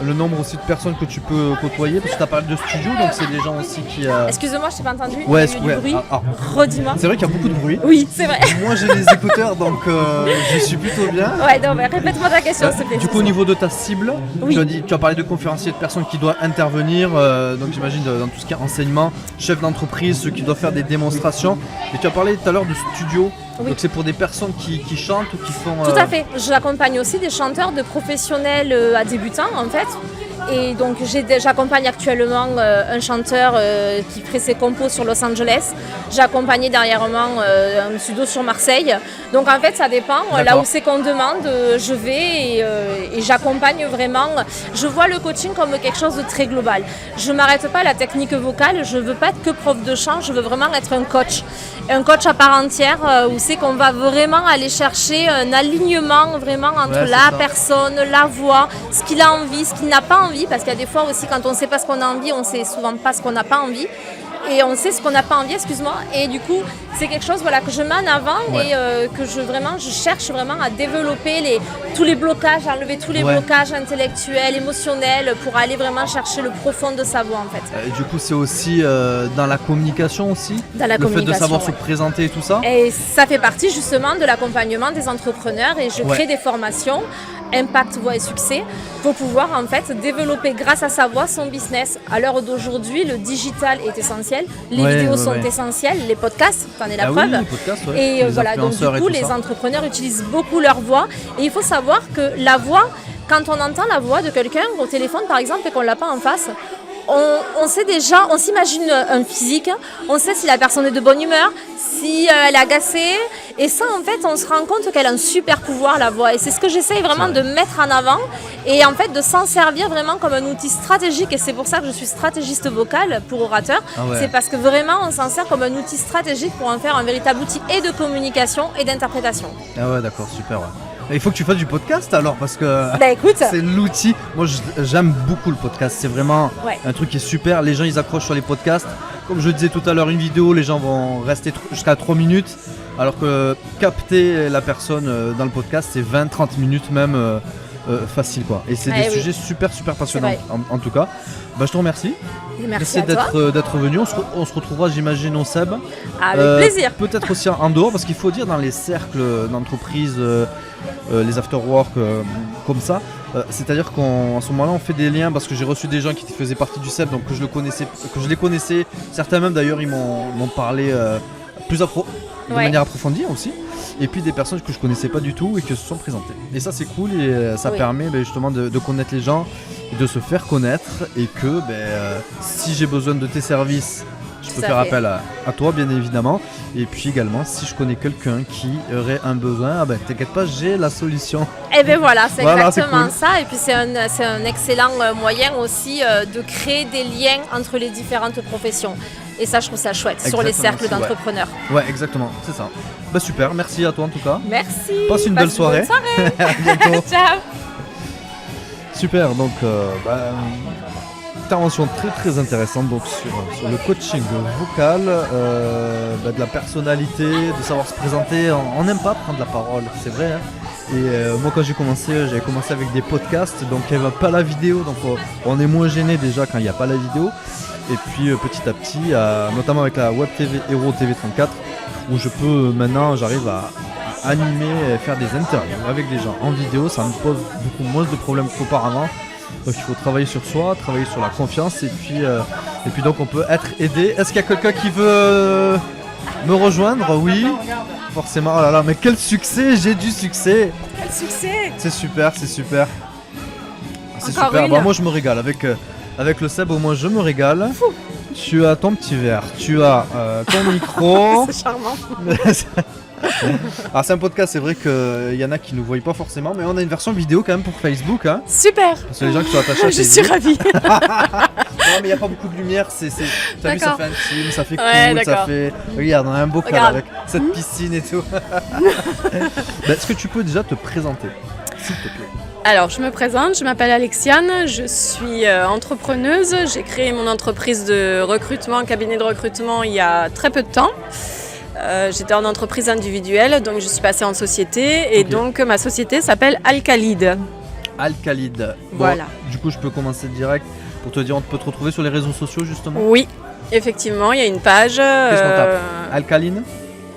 le nombre aussi de personnes que tu peux côtoyer, parce que tu as parlé de studio, donc c'est des gens aussi qui... Excuse-moi, je t'ai pas entendu, ouais, il y a eu du bruit. Redis-moi. C'est vrai qu'il y a beaucoup de bruit. Oui, c'est vrai. Moi j'ai les écouteurs, donc je suis plutôt bien. Ouais, non, mais répète-moi ta question, s'il te plaît. Du coup, au niveau de ta cible, tu as parlé de conférenciers, de personnes qui doivent intervenir, donc j'imagine dans tout ce qui est enseignement, chefs d'entreprise, ceux qui doivent faire des démonstrations. Et tu as parlé tout à l'heure de studio. Oui. Donc c'est pour des personnes qui chantent ou qui font... Tout à fait. J'accompagne aussi des chanteurs de professionnels à débutants en fait. Et donc j'accompagne actuellement un chanteur qui fait ses compos sur Los Angeles. J'ai accompagné dernièrement un pseudo sur Marseille. Donc en fait ça dépend. Là où c'est qu'on demande, je vais et j'accompagne vraiment. Je vois le coaching comme quelque chose de très global. Je ne m'arrête pas à la technique vocale. Je ne veux pas être que prof de chant. Je veux vraiment être un coach. Un coach à part entière où c'est qu'on va vraiment aller chercher un alignement vraiment entre la personne, la voix, ce qu'il a envie, ce qu'il n'a pas envie, parce qu'il y a des fois aussi quand on ne sait pas ce qu'on a envie, on ne sait souvent pas ce qu'on n'a pas envie. Et on sait ce qu'on n'a pas envie, et du coup, c'est quelque chose que je mets en avant et que je cherche vraiment à développer tous les blocages, à enlever tous les blocages intellectuels, émotionnels pour aller vraiment chercher le profond de sa voix en fait. Du coup c'est aussi dans la communication aussi, dans la le fait de savoir se présenter et tout ça. Et ça fait partie justement de l'accompagnement des entrepreneurs et je crée des formations Impact Voix et Succès pour pouvoir en fait développer grâce à sa voix son business. À l'heure d'aujourd'hui, le digital est essentiel, les vidéos sont essentielles, les podcasts, t'en es la preuve. Oui, les podcasts, et voilà, donc du coup, les entrepreneurs utilisent beaucoup leur voix et il faut savoir que la voix, quand on entend la voix de quelqu'un au téléphone par exemple et qu'on l'a pas en face, on sait déjà, on s'imagine un physique, on sait si la personne est de bonne humeur, si elle est agacée. Et ça, en fait, on se rend compte qu'elle a un super pouvoir, la voix. Et c'est ce que j'essaye vraiment de mettre en avant et en fait de s'en servir vraiment comme un outil stratégique. Et c'est pour ça que je suis stratégiste vocale pour orateur. C'est parce que vraiment, on s'en sert comme un outil stratégique pour en faire un véritable outil et de communication et d'interprétation. Ah ouais, d'accord, super. Il faut que tu fasses du podcast alors parce que c'est l'outil. Moi j'aime beaucoup le podcast, c'est vraiment un truc qui est super. Les gens ils accrochent sur les podcasts. Comme je disais tout à l'heure, une vidéo, les gens vont rester jusqu'à 3 minutes. Alors que capter la personne dans le podcast c'est 20-30 minutes même facile quoi. Et c'est des sujets super passionnants en tout cas. Je te remercie. Merci d'être venu. On se retrouvera j'imagine au Seb. Avec plaisir. Peut-être aussi en dehors parce qu'il faut dire dans les cercles d'entreprise, les after-work comme ça. C'est-à-dire qu'en ce moment-là on fait des liens parce que j'ai reçu des gens qui faisaient partie du Seb donc que je les connaissais. Certains même d'ailleurs ils m'ont parlé de manière approfondie aussi. Et puis des personnes que je connaissais pas du tout et qui se sont présentées. Et ça c'est cool et ça permet justement de connaître les gens et de se faire connaître et que si j'ai besoin de tes services, je peux faire appel à toi bien évidemment. Et puis également si je connais quelqu'un qui aurait un besoin, t'inquiète pas, j'ai la solution. Et bien voilà, c'est exactement ça. Et puis c'est un excellent moyen aussi de créer des liens entre les différentes professions. Et ça, je trouve ça chouette sur les cercles d'entrepreneurs. Ouais, exactement, c'est ça. Super, merci à toi en tout cas. Merci. Passe une belle soirée. Bonne soirée. À bientôt. Ciao. Super, donc intervention très intéressante donc sur le coaching vocal, de la personnalité, de savoir se présenter. On n'aime pas prendre la parole, c'est vrai. Et moi quand j'avais commencé avec des podcasts, donc il n'y avait pas la vidéo, donc on est moins gêné déjà quand il n'y a pas la vidéo. Et puis petit à petit, notamment avec la web TV Hero TV 34, où j'arrive à animer et faire des interviews avec des gens en vidéo. Ça me pose beaucoup moins de problèmes qu'auparavant. Donc il faut travailler sur soi, travailler sur la confiance et puis donc on peut être aidé. Est-ce qu'il y a quelqu'un qui veut me rejoindre? Oui, forcément. Oh là là, mais quel succès! J'ai du succès! Quel succès! C'est super. C'est super. Moi je me régale avec le Seb, au moins je me régale. Fou. Tu as ton petit verre, tu as ton micro. C'est charmant. Alors c'est un podcast, c'est vrai qu'il y en a qui ne nous voient pas forcément, mais on a une version vidéo quand même pour Facebook. Super. Parce que les gens qui sont attachés à Je suis ravie. Non mais il n'y a pas beaucoup de lumière, t'as vu, ça fait intime, ça fait cool, ça fait... Regarde, on a un bocal avec cette piscine et tout. Est-ce que tu peux déjà te présenter, s'il te plaît? Alors, je me présente, je m'appelle Alexiane, je suis entrepreneuse. J'ai créé mon entreprise de recrutement, cabinet de recrutement, il y a très peu de temps. J'étais en entreprise individuelle, donc je suis passée en société. Et donc, ma société s'appelle Alcalide. Alcalide. Voilà. Du coup, je peux commencer direct pour te dire, on peut te retrouver sur les réseaux sociaux, justement? Oui, effectivement, il y a une page. Qu'est-ce qu'on tape? Alcaline?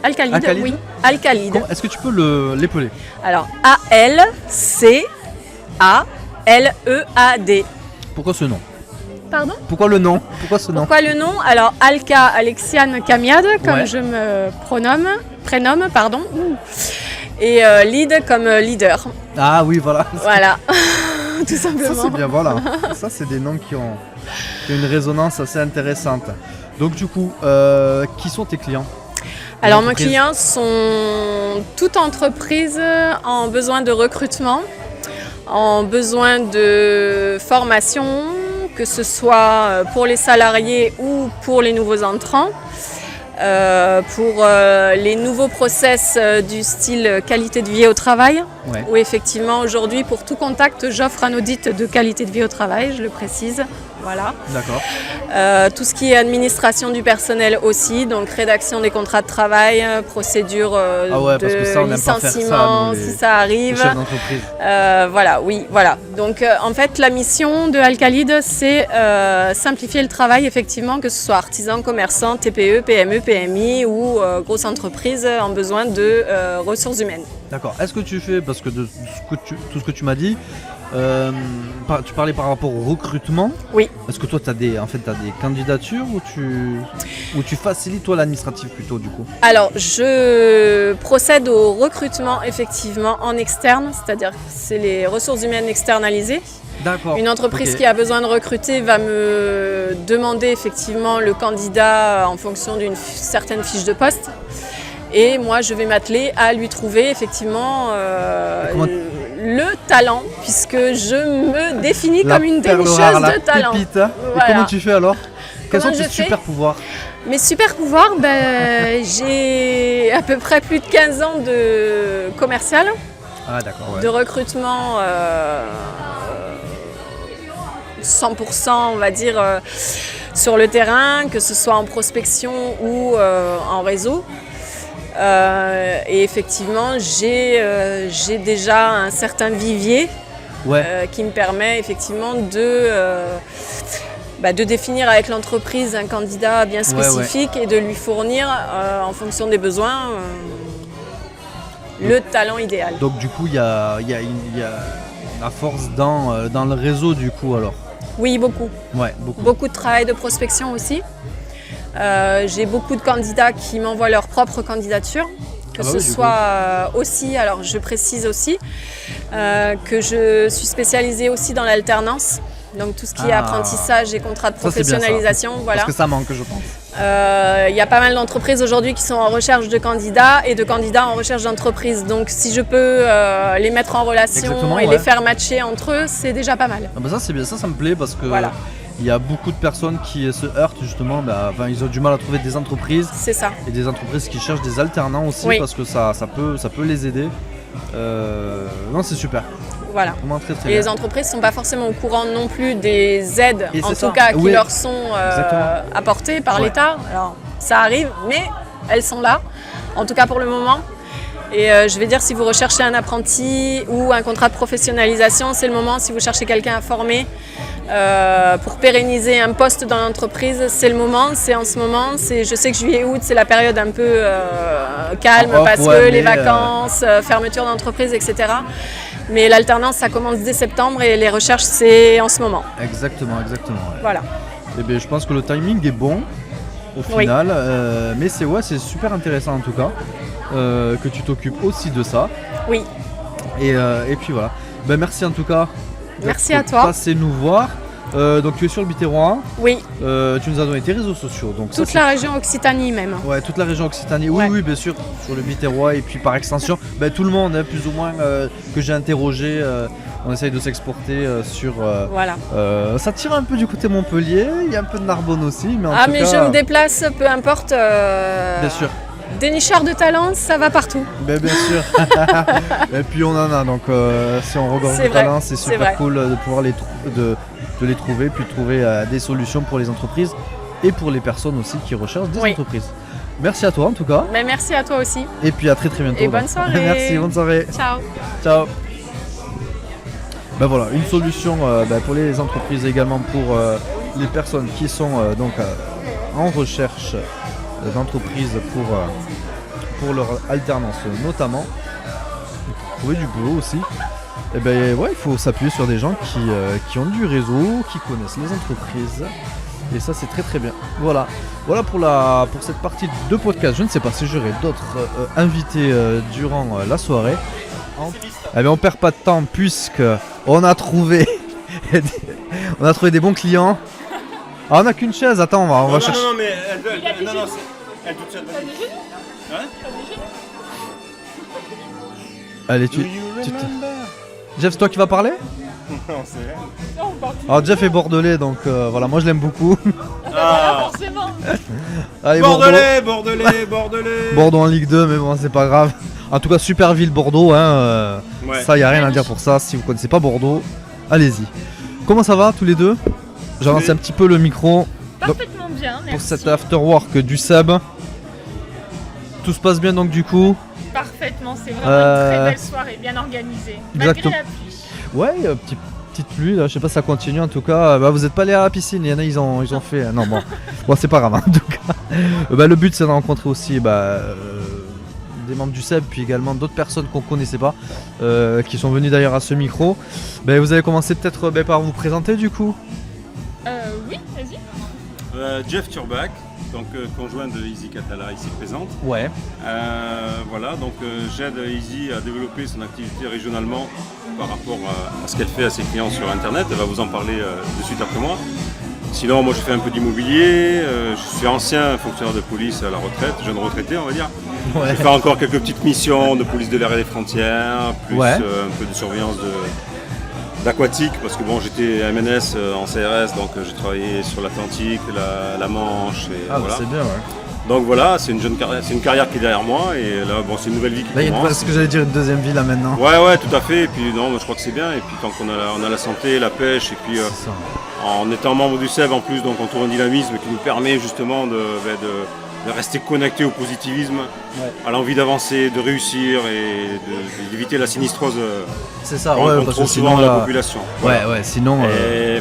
Alcalide, oui. Alcalide. Est-ce que tu peux l'épeler? Alors, A-L-C-A-L-E-A-D. Pourquoi ce nom? Pardon? Pourquoi le nom? Pourquoi ce nom? Pourquoi le nom? Alors, Alexiane Camiade, comme je me prénomme, pardon. Et lead comme leader. Ah oui, voilà. Voilà, tout simplement. Ça c'est bien, voilà. Ça c'est des noms qui ont une résonance assez intéressante. Donc du coup, qui sont tes clients? Alors mes clients sont toute entreprise en besoin de recrutement, en besoin de formation, que ce soit pour les salariés ou pour les nouveaux entrants, pour les nouveaux process du style qualité de vie au travail, où effectivement aujourd'hui pour tout contact j'offre un audit de qualité de vie au travail, je le précise, Voilà. D'accord. Tout ce qui est administration du personnel aussi, donc rédaction des contrats de travail, procédure parce que ça, on de n'aime pas faire ça, licenciement nous, les- si ça arrive. Les chefs d'entreprise. Voilà. Donc en fait, la mission de Alcalid, c'est simplifier le travail, effectivement, que ce soit artisan, commerçant, TPE, PME, PMI ou grosse entreprise en besoin de ressources humaines. D'accord. Est-ce que tu fais, parce que de tout ce que tu m'as dit, tu parlais par rapport au recrutement. Oui. Est-ce que toi, tu as des candidatures ou tu facilites toi l'administratif plutôt du coup? Alors, je procède au recrutement effectivement en externe, c'est-à-dire que c'est les ressources humaines externalisées. D'accord. Une entreprise Ok. qui a besoin de recruter va me demander effectivement le candidat en fonction d'une certaine fiche de poste. Et moi, je vais m'atteler à lui trouver effectivement le talent, puisque je me définis comme une dénicheuse de talent. Pépite, hein. Voilà. Et comment tu fais alors? Quels sont Comment tes je fais super pouvoirs? Mes super pouvoirs, j'ai à peu près plus de 15 ans de commercial, Ah d'accord. Ouais. de recrutement 100% on va dire sur le terrain, que ce soit en prospection ou en réseau. Et effectivement, j'ai déjà un certain vivier qui me permet effectivement de définir avec l'entreprise un candidat bien spécifique et de lui fournir en fonction des besoins le talent idéal. Donc du coup, il y a la force dans le réseau du coup alors. Oui, beaucoup. Ouais, beaucoup. Beaucoup de travail de prospection aussi. J'ai beaucoup de candidats qui m'envoient leur propre candidature, que ce soit aussi, alors je précise aussi, que je suis spécialisée aussi dans l'alternance, donc tout ce qui est apprentissage et contrat de professionnalisation. Ça, voilà. parce que ça manque, je pense. Il y a pas mal d'entreprises aujourd'hui qui sont en recherche de candidats et de candidats en recherche d'entreprises. Donc si je peux les mettre en relation et les faire matcher entre eux, c'est déjà pas mal. Ah bah ça c'est bien, ça me plaît parce que Voilà. il y a beaucoup de personnes qui se heurtent justement, ils ont du mal à trouver des entreprises. C'est ça. Et des entreprises qui cherchent des alternants aussi parce que ça peut les aider. Non, c'est super. Voilà. Vraiment très, très et bien. les entreprises ne sont pas forcément au courant non plus des aides, Et en c'est tout ça. cas, qui Oui. leur sont apportées par l'État. Alors, ça arrive, mais elles sont là, en tout cas pour le moment. Et je vais dire, si vous recherchez un apprenti ou un contrat de professionnalisation, c'est le moment. Si vous cherchez quelqu'un à former pour pérenniser un poste dans l'entreprise, c'est le moment. C'est en ce moment. Je sais que juillet-août, c'est la période un peu calme parce que les vacances, fermeture d'entreprise, etc. Mais l'alternance, ça commence dès septembre et les recherches, c'est en ce moment. Exactement. Ouais. Voilà. Et bien, je pense que le timing est bon au final. Mais c'est super intéressant en tout cas que tu t'occupes aussi de ça. Oui. Et puis voilà. Ben, merci en tout cas. Merci à toi. Passer nous voir. Donc tu es sur le Biterrois. Oui. Tu nous as donné tes réseaux sociaux. Donc toute la région Occitanie même. Ouais, toute la région Occitanie. Oui, bien sûr. Sur le Biterrois et puis par extension, tout le monde, plus ou moins, que j'ai interrogé. On essaye de s'exporter sur. Voilà. Ça tire un peu du côté Montpellier. Il y a un peu de Narbonne aussi, mais en tout mais cas, je me déplace, peu importe. Bien sûr. Dénicheur de talent, ça va partout. Bien sûr. Et puis on en a, donc si on regorge de talent, c'est super cool de pouvoir de les trouver, puis trouver des solutions pour les entreprises et pour les personnes aussi qui recherchent des entreprises. Merci à toi en tout cas. Mais merci à toi aussi. Et puis à très bientôt. Et bonne soirée. Merci, bonne soirée. Ciao. Voilà, une solution pour les entreprises et également pour les personnes qui sont en recherche d'entreprise pour leur alternance notamment, pour trouver du boulot aussi. Et il faut s'appuyer sur des gens qui ont du réseau, qui connaissent les entreprises. Et ça c'est très bien. Voilà pour cette partie de podcast. Je ne sais pas si j'aurai d'autres invités durant la soirée. On perd pas de temps puisque on a trouvé des bons clients. Ah, on n'a qu'une chaise, attends, on va chercher. Non, mais elle veut. Elle toute seule. Hein? Allez, Jeff, c'est toi qui vas parler? Non, c'est elle. Alors, Jeff est bordelais, donc voilà, moi je l'aime beaucoup. Forcément. Allez, Bordelais. Bordeaux en Ligue 2, mais bon, c'est pas grave. En tout cas, super ville Bordeaux, Ouais. Ça, y a rien à dire pour ça. Si vous connaissez pas Bordeaux, allez-y. Comment ça va tous les deux? J'avance un petit peu le micro. Parfaitement bien, merci. Pour cet afterwork du Seb. Tout se passe bien donc du coup. Parfaitement, c'est vraiment une très belle soirée, bien organisée. Malgré Exactement. la pluie. Ouais, petite pluie là, je sais pas si ça continue en tout cas. Vous êtes pas allés à la piscine, il y en a ils ont fait. Non bon, bon c'est pas grave en tout cas. Le but c'est de rencontrer aussi des membres du SEB puis également d'autres personnes qu'on connaissait pas qui sont venus d'ailleurs à ce micro. Vous allez commencer peut-être par vous présenter du coup. Oui, vas-y. Jeff Turbach, donc conjoint de Easy Catala ici présente. Ouais. Voilà, donc j'aide Easy à développer son activité régionalement par rapport à ce qu'elle fait à ses clients sur internet. Elle va vous en parler de suite après moi. Sinon, moi je fais un peu d'immobilier, je suis ancien fonctionnaire de police à la retraite, jeune retraité on va dire. Ouais. Je fais encore quelques petites missions de police de l'air et des frontières, plus un peu de surveillance d'aquatique, parce que bon, j'étais MNS en CRS, donc j'ai travaillé sur l'Atlantique, la Manche, et voilà. C'est bien, ouais. Donc voilà, c'est une jeune carrière, c'est une carrière qui est derrière moi, et là, bon, c'est une nouvelle vie qui Là, il y a commence. ce que j'allais dire, une deuxième vie là maintenant. Ouais, tout à fait. Et puis non, moi, je crois que c'est bien. Et puis tant qu'on a la santé, la pêche, et puis en étant membre du SEB en plus, donc on tourne un dynamisme qui nous permet justement de rester connecté au positivisme, à l'envie d'avancer, de réussir et d'éviter la sinistrose. C'est ça, qu'on ouais, trouve parce que souvent sinon dans la population. Ouais, sinon.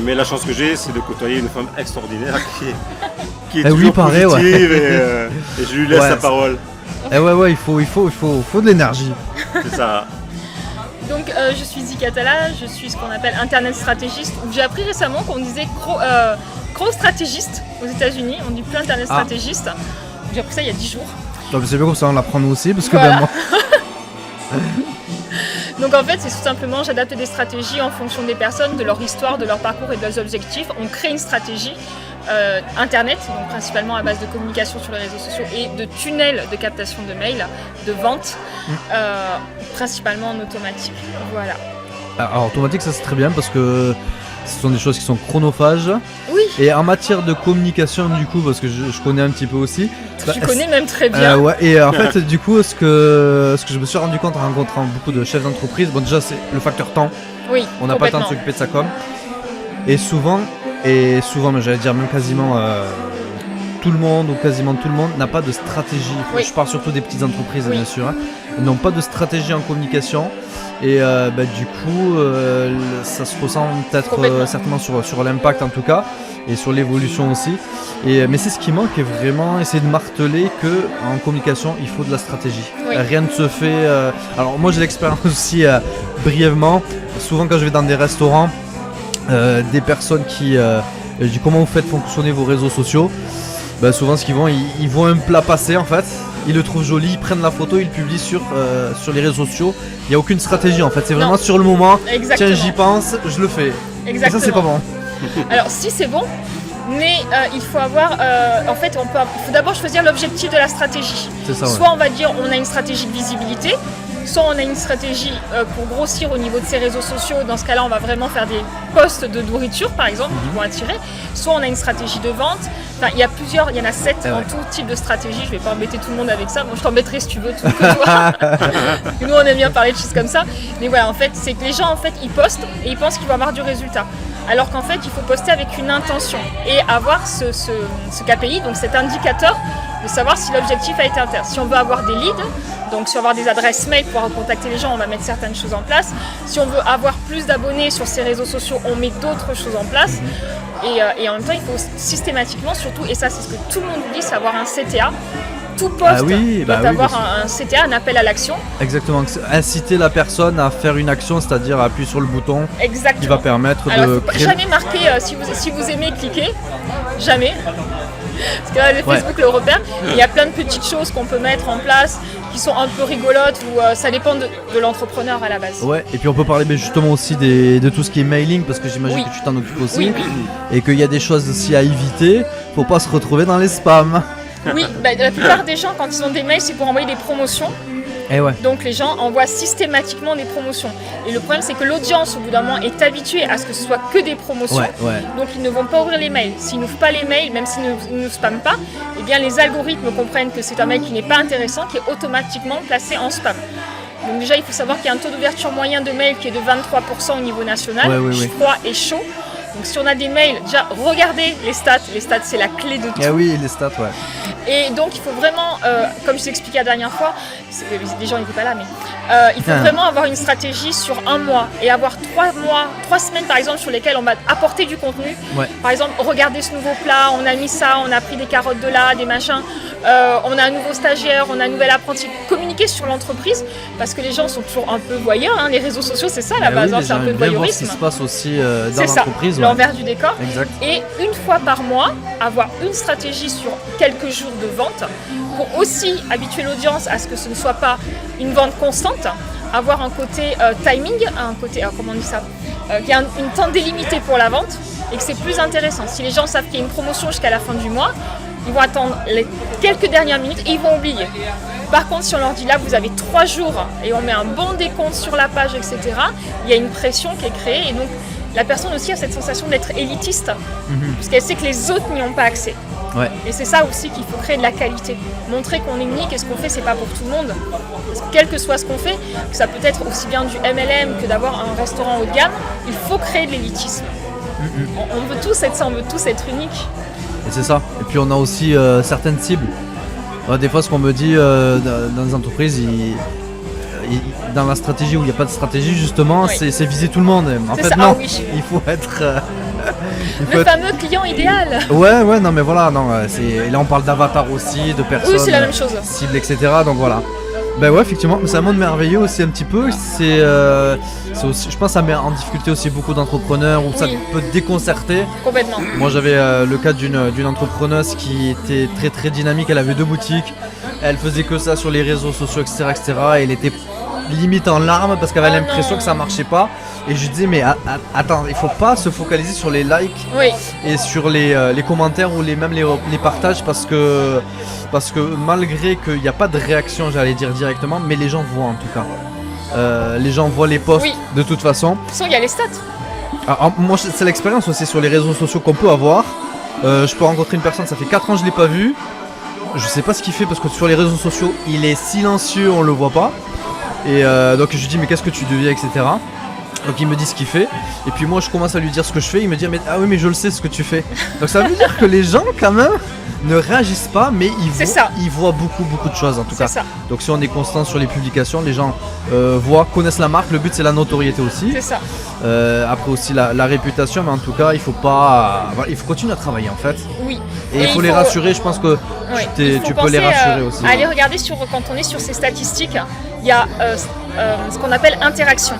Mais la chance que j'ai, c'est de côtoyer une femme extraordinaire qui est oui, toujours pareil, positive et je lui laisse la parole. Ouais, il faut de l'énergie. C'est ça. Donc je suis Zicatala, je suis ce qu'on appelle internet stratégiste. J'ai appris récemment qu'on disait stratégiste aux États-Unis, on dit plus internet stratégiste. J'ai appris ça il y a 10 jours. Donc c'est bien comme ça on l'apprend nous aussi parce que voilà. moi... Donc en fait c'est tout simplement j'adapte des stratégies en fonction des personnes, de leur histoire, de leur parcours et de leurs objectifs. On crée une stratégie internet, donc principalement à base de communication sur les réseaux sociaux et de tunnels de captation de mails, de vente, principalement en automatique. Voilà. Alors automatique ça c'est très bien parce que ce sont des choses qui sont chronophages. Oui. Et en matière de communication du coup, parce que je connais un petit peu aussi. Tu connais même très bien. Ouais, et en fait du coup ce que je me suis rendu compte en rencontrant beaucoup de chefs d'entreprise, bon déjà c'est le facteur temps. Oui. On n'a pas le temps de s'occuper de sa com. Et souvent, mais j'allais dire même quasiment tout le monde ou quasiment tout le monde n'a pas de stratégie. Oui. Je parle surtout des petites entreprises oui. bien sûr. Ils n'ont pas de stratégie en communication. Et du coup, ça se ressent peut-être certainement sur l'impact en tout cas, et sur l'évolution aussi. Mais c'est ce qui manque, et vraiment essayer de marteler qu'en communication, il faut de la stratégie. Oui. Rien ne se fait... Alors moi j'ai l'expérience aussi brièvement, souvent quand je vais dans des restaurants, des personnes qui... je dis comment vous faites fonctionner vos réseaux sociaux. Souvent ce qu'ils vont, ils voient un plat passer en fait, ils le trouvent joli, ils prennent la photo, ils le publient sur les réseaux sociaux. Il n'y a aucune stratégie en fait, c'est vraiment sur le moment. Exactement. Tiens j'y pense, je le fais. Exactement. Et ça c'est pas bon. Alors si c'est bon, mais il faut avoir, en fait il faut d'abord choisir l'objectif de la stratégie. C'est ça, soit on va dire on a une stratégie de visibilité, soit on a une stratégie pour grossir au niveau de ses réseaux sociaux. Dans ce cas-là, on va vraiment faire des posts de nourriture, par exemple, qui vont attirer. Soit on a une stratégie de vente. Enfin, il y en a 7 en tout type de stratégie. Je ne vais pas embêter tout le monde avec ça. Bon, je t'embêterai si tu veux, tout que toi. Nous, on aime bien parler de choses comme ça. Mais voilà, en fait, c'est que les gens, en fait, ils postent et ils pensent qu'ils vont avoir du résultat. Alors qu'en fait, il faut poster avec une intention et avoir ce KPI, donc cet indicateur de savoir si l'objectif a été atteint. Si on veut avoir des leads, donc si on veut avoir des adresses mail pour contacter les gens, on va mettre certaines choses en place. Si on veut avoir plus d'abonnés sur ces réseaux sociaux, on met d'autres choses en place. Et en même temps, il faut systématiquement, surtout, et ça c'est ce que tout le monde oublie, c'est avoir un CTA. Tout poste doit avoir un CTA, un appel à l'action. Exactement, inciter la personne à faire une action, c'est-à-dire à appuyer sur le bouton qui va permettre de créer... Jamais marquer, si vous aimez cliquer, jamais. Parce que là, Facebook le repère. Il y a plein de petites choses qu'on peut mettre en place qui sont un peu rigolotes ou ça dépend de l'entrepreneur à la base. Ouais, et puis on peut parler justement aussi de tout ce qui est mailing parce que j'imagine que tu t'en occupes aussi et qu'il y a des choses aussi à éviter. Faut pas se retrouver dans les spams. Oui, la plupart des gens quand ils ont des mails c'est pour envoyer des promotions. Et ouais. Donc les gens envoient systématiquement des promotions. Et le problème c'est que l'audience au bout d'un moment est habituée à ce que ce soit que des promotions. Donc ils ne vont pas ouvrir les mails. S'ils n'ouvrent pas les mails, même s'ils ne spamment pas, eh bien les algorithmes comprennent que c'est un mail qui n'est pas intéressant, qui est automatiquement placé en spam. Donc déjà il faut savoir qu'il y a un taux d'ouverture moyen de mail qui est de 23% au niveau national, froid et chaud. Donc si on a des mails, déjà regardez les stats c'est la clé de tout. Ah oui, les stats, ouais. Et donc il faut vraiment, comme je t'ai expliqué la dernière fois, les gens n'étaient pas là, mais il faut vraiment avoir une stratégie sur un mois et avoir 3 semaines par exemple sur lesquelles on va apporter du contenu. Ouais. Par exemple, regardez ce nouveau plat, on a mis ça, on a pris des carottes de là, des machins, on a un nouveau stagiaire, on a un nouvel apprenti. Communiquer sur l'entreprise parce que les gens sont toujours un peu voyeurs, hein. Les réseaux sociaux c'est ça la base, oui, c'est un peu de voir ce voyeurisme. qui se passe aussi dans C'est ça, l'entreprise. l'envers du décor. Exact. Et une fois par mois, avoir une stratégie sur quelques jours de vente pour aussi habituer l'audience à ce que ce ne soit pas une vente constante, avoir un côté timing, un côté, comment on dit ça, qu'il y a une temps délimité pour la vente et que c'est plus intéressant. Si les gens savent qu'il y a une promotion jusqu'à la fin du mois, ils vont attendre les quelques dernières minutes et ils vont oublier. Par contre, si on leur dit là, vous avez 3 jours et on met un bon décompte sur la page, etc., il y a une pression qui est créée et donc la personne aussi a cette sensation d'être élitiste parce qu'elle sait que les autres n'y ont pas accès. Ouais. Et c'est ça aussi qu'il faut créer de la qualité. Montrer qu'on est unique et ce qu'on fait, c'est pas pour tout le monde. Parce que quel que soit ce qu'on fait, que ça peut être aussi bien du MLM que d'avoir un restaurant haut de gamme, il faut créer de l'élitisme. On veut tous être ça, on veut tous être uniques. Et c'est ça. Et puis on a aussi certaines cibles. Des fois, ce qu'on me dit dans les entreprises, dans la stratégie où il n'y a pas de stratégie, justement, Oui. c'est viser tout le monde. En fait, ça. non. Ah oui. Il faut être. Le fameux client idéal. Ouais, non, mais voilà, non. Et là, on parle d'avatar aussi, de personnes. Oui, c'est la même chose. Cibles, etc. Donc voilà. Ben ouais, effectivement, c'est un monde merveilleux aussi un petit peu. C'est aussi, je pense, que ça met en difficulté aussi beaucoup d'entrepreneurs où ça Oui. peut déconcerter. Complètement. Moi, j'avais le cas d'une entrepreneuse qui était très très dynamique. Elle avait 2 boutiques. Elle faisait que ça sur les réseaux sociaux, etc., etc. Et elle était limite en larmes parce qu'elle avait l'impression que ça marchait pas. Et je lui disais, mais attends, il faut pas se focaliser sur les likes et sur les commentaires ou même les partages parce que malgré qu'il n'y a pas de réaction, j'allais dire directement, mais les gens voient en tout cas. Les gens voient les posts de toute façon. De toute façon, il y a les stats. Alors, moi, c'est l'expérience aussi sur les réseaux sociaux qu'on peut avoir. Je peux rencontrer une personne, ça fait 4 ans que je ne l'ai pas vu. Je sais pas ce qu'il fait parce que sur les réseaux sociaux, il est silencieux, on le voit pas. Et donc je lui dis mais qu'est-ce que tu deviens, etc. Donc il me dit ce qu'il fait. Et puis moi je commence à lui dire ce que je fais. Il me dit ah oui mais je le sais ce que tu fais. Donc ça veut dire que les gens quand même ne réagissent pas mais ils voient beaucoup de choses en tout cas. Ça. Donc si on est constant sur les publications, les gens connaissent la marque. Le but c'est la notoriété aussi. C'est ça. Après aussi la réputation, mais en tout cas il faut continuer à travailler en fait. Oui. Et il faut les rassurer, je pense que tu peux les rassurer aussi. Allez regarder quand on est sur ces statistiques, il y a ce qu'on appelle interaction.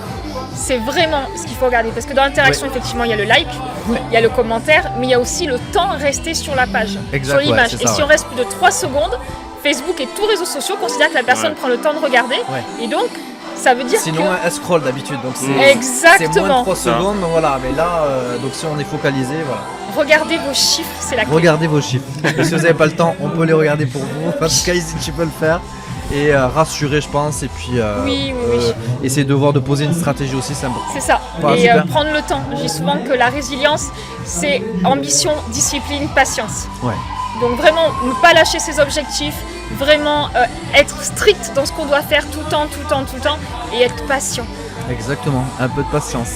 C'est vraiment ce qu'il faut regarder parce que dans l'interaction effectivement il y a le like, il y a le commentaire, mais il y a aussi le temps resté sur la page, sur l'image. Et si on reste plus de 3 secondes, Facebook et tous les réseaux sociaux considèrent que la personne prend le temps de regarder et donc ça veut dire sinon elle scroll d'habitude donc exactement. C'est moins de 3 secondes donc voilà, mais là donc si on est focalisé voilà. Regardez vos chiffres, c'est la clé. Regardez vos chiffres. Et si vous n'avez pas le temps, on peut les regarder pour vous. En tout cas, ici, tu peux le faire. Et rassurer, je pense. Et puis, essayer de poser une stratégie aussi, c'est important. C'est ça. Et prendre le temps. Je dis souvent que la résilience, c'est ambition, discipline, patience. Ouais. Donc vraiment, ne pas lâcher ses objectifs. Vraiment être strict dans ce qu'on doit faire tout le temps. Et être patient. Exactement, un peu de patience.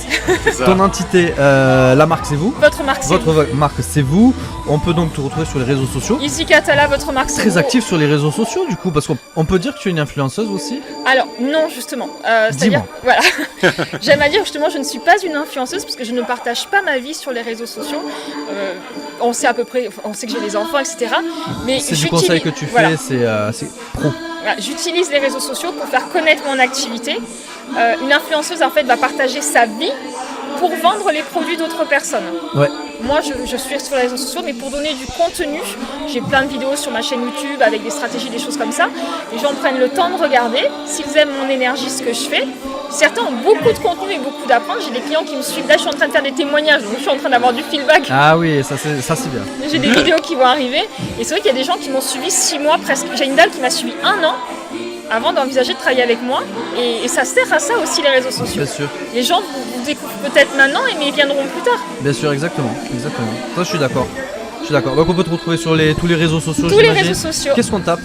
Ton entité, la marque c'est vous. Votre marque c'est vous. Votre marque c'est vous. On peut donc te retrouver sur les réseaux sociaux. Izzy Catala, votre marque c'est vous. Très active sur les réseaux sociaux du coup, parce qu'on peut dire que tu es une influenceuse aussi. Alors non justement, c'est-à-dire voilà, j'aime à dire justement je ne suis pas une influenceuse parce que je ne partage pas ma vie sur les réseaux sociaux. On sait à peu près, on sait que j'ai des enfants, etc. Mais c'est du conseil que tu fais, c'est pro. Voilà, j'utilise les réseaux sociaux pour faire connaître mon activité. Une influenceuse en fait va partager sa vie pour vendre les produits d'autres personnes. Ouais. Moi je suis sur les réseaux sociaux mais pour donner du contenu, j'ai plein de vidéos sur ma chaîne YouTube avec des stratégies, des choses comme ça. Les gens prennent le temps de regarder, s'ils aiment mon énergie, ce que je fais. Certains ont beaucoup de contenu et beaucoup d'apprendre. J'ai des clients qui me suivent. Là je suis en train de faire des témoignages, donc je suis en train d'avoir du feedback. Ah oui, ça c'est bien. J'ai des vidéos qui vont arriver et c'est vrai qu'il y a des gens qui m'ont suivi 6 mois presque. J'ai une dame qui m'a suivi 1 an avant d'envisager de travailler avec moi et ça sert à ça aussi les réseaux sociaux. Bien sûr. Les gens vous découvrent peut-être maintenant mais ils viendront plus tard. Bien sûr, exactement. Ça je suis d'accord. suis d'accord. Donc on peut te retrouver sur tous les réseaux sociaux. Tous les j'imagine. réseaux sociaux. Qu'est-ce qu'on tape?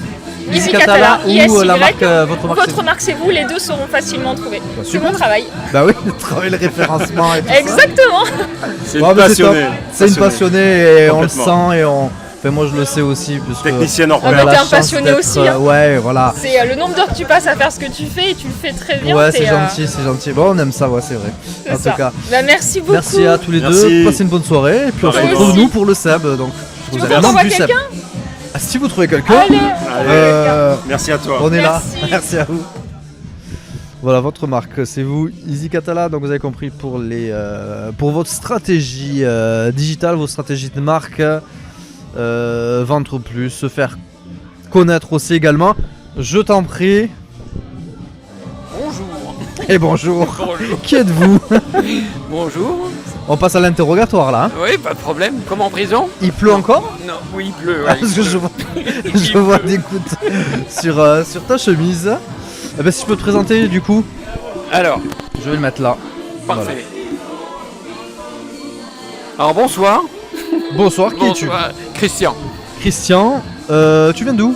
Easy Catala ou la ISY. marque, votre marque Votre marque, c'est vous. Les deux seront facilement trouvés. C'est super. mon travail. Bah oui, le travail, le référencement et tout ça. Exactement. C'est Ouais, une mais passionnée. C'est une passionnée et on le Complètement. sent et on. Enfin, moi je le sais aussi. Puisque Technicienne hors on a pair. la T'es un chance passionné d'être, aussi, hein. Ouais, voilà. C'est le nombre d'heures que tu passes à faire ce que tu fais et tu le fais très bien. Ouais, c'est gentil, c'est gentil. Bon, on aime ça, ouais, c'est vrai. C'est En ça. tout cas, Bah, merci beaucoup. merci à tous les Merci. deux. Passez une bonne soirée et puis on se Pareillement. retrouve nous pour le SEB. Donc, Tu vous veux avez qu'on un nom envoie du SEB. quelqu'un? Ah, si vous trouvez quelqu'un, Allez. Merci à toi. on est là. Merci. Merci à vous. Voilà votre marque, c'est vous, Easy Catala. Donc vous avez compris pour pour votre stratégie digitale, vos stratégies de marque, vendre plus, se faire connaître aussi également. Je t'en prie. Bonjour. Et bonjour. Bonjour. Qui êtes-vous? Bonjour. On passe à l'interrogatoire là. Hein. Oui, pas de problème. Comme en prison? Il pleut encore? Non, oui, il pleut. Ah, ouais, parce il que pleut. je vois des gouttes sur ta chemise. Eh ben, si je peux te présenter du coup, Alors, je vais le mettre là. parfait. Alors, bonsoir. Bonsoir, qui es-tu? Bonsoir. Christian, Christian, tu viens d'où?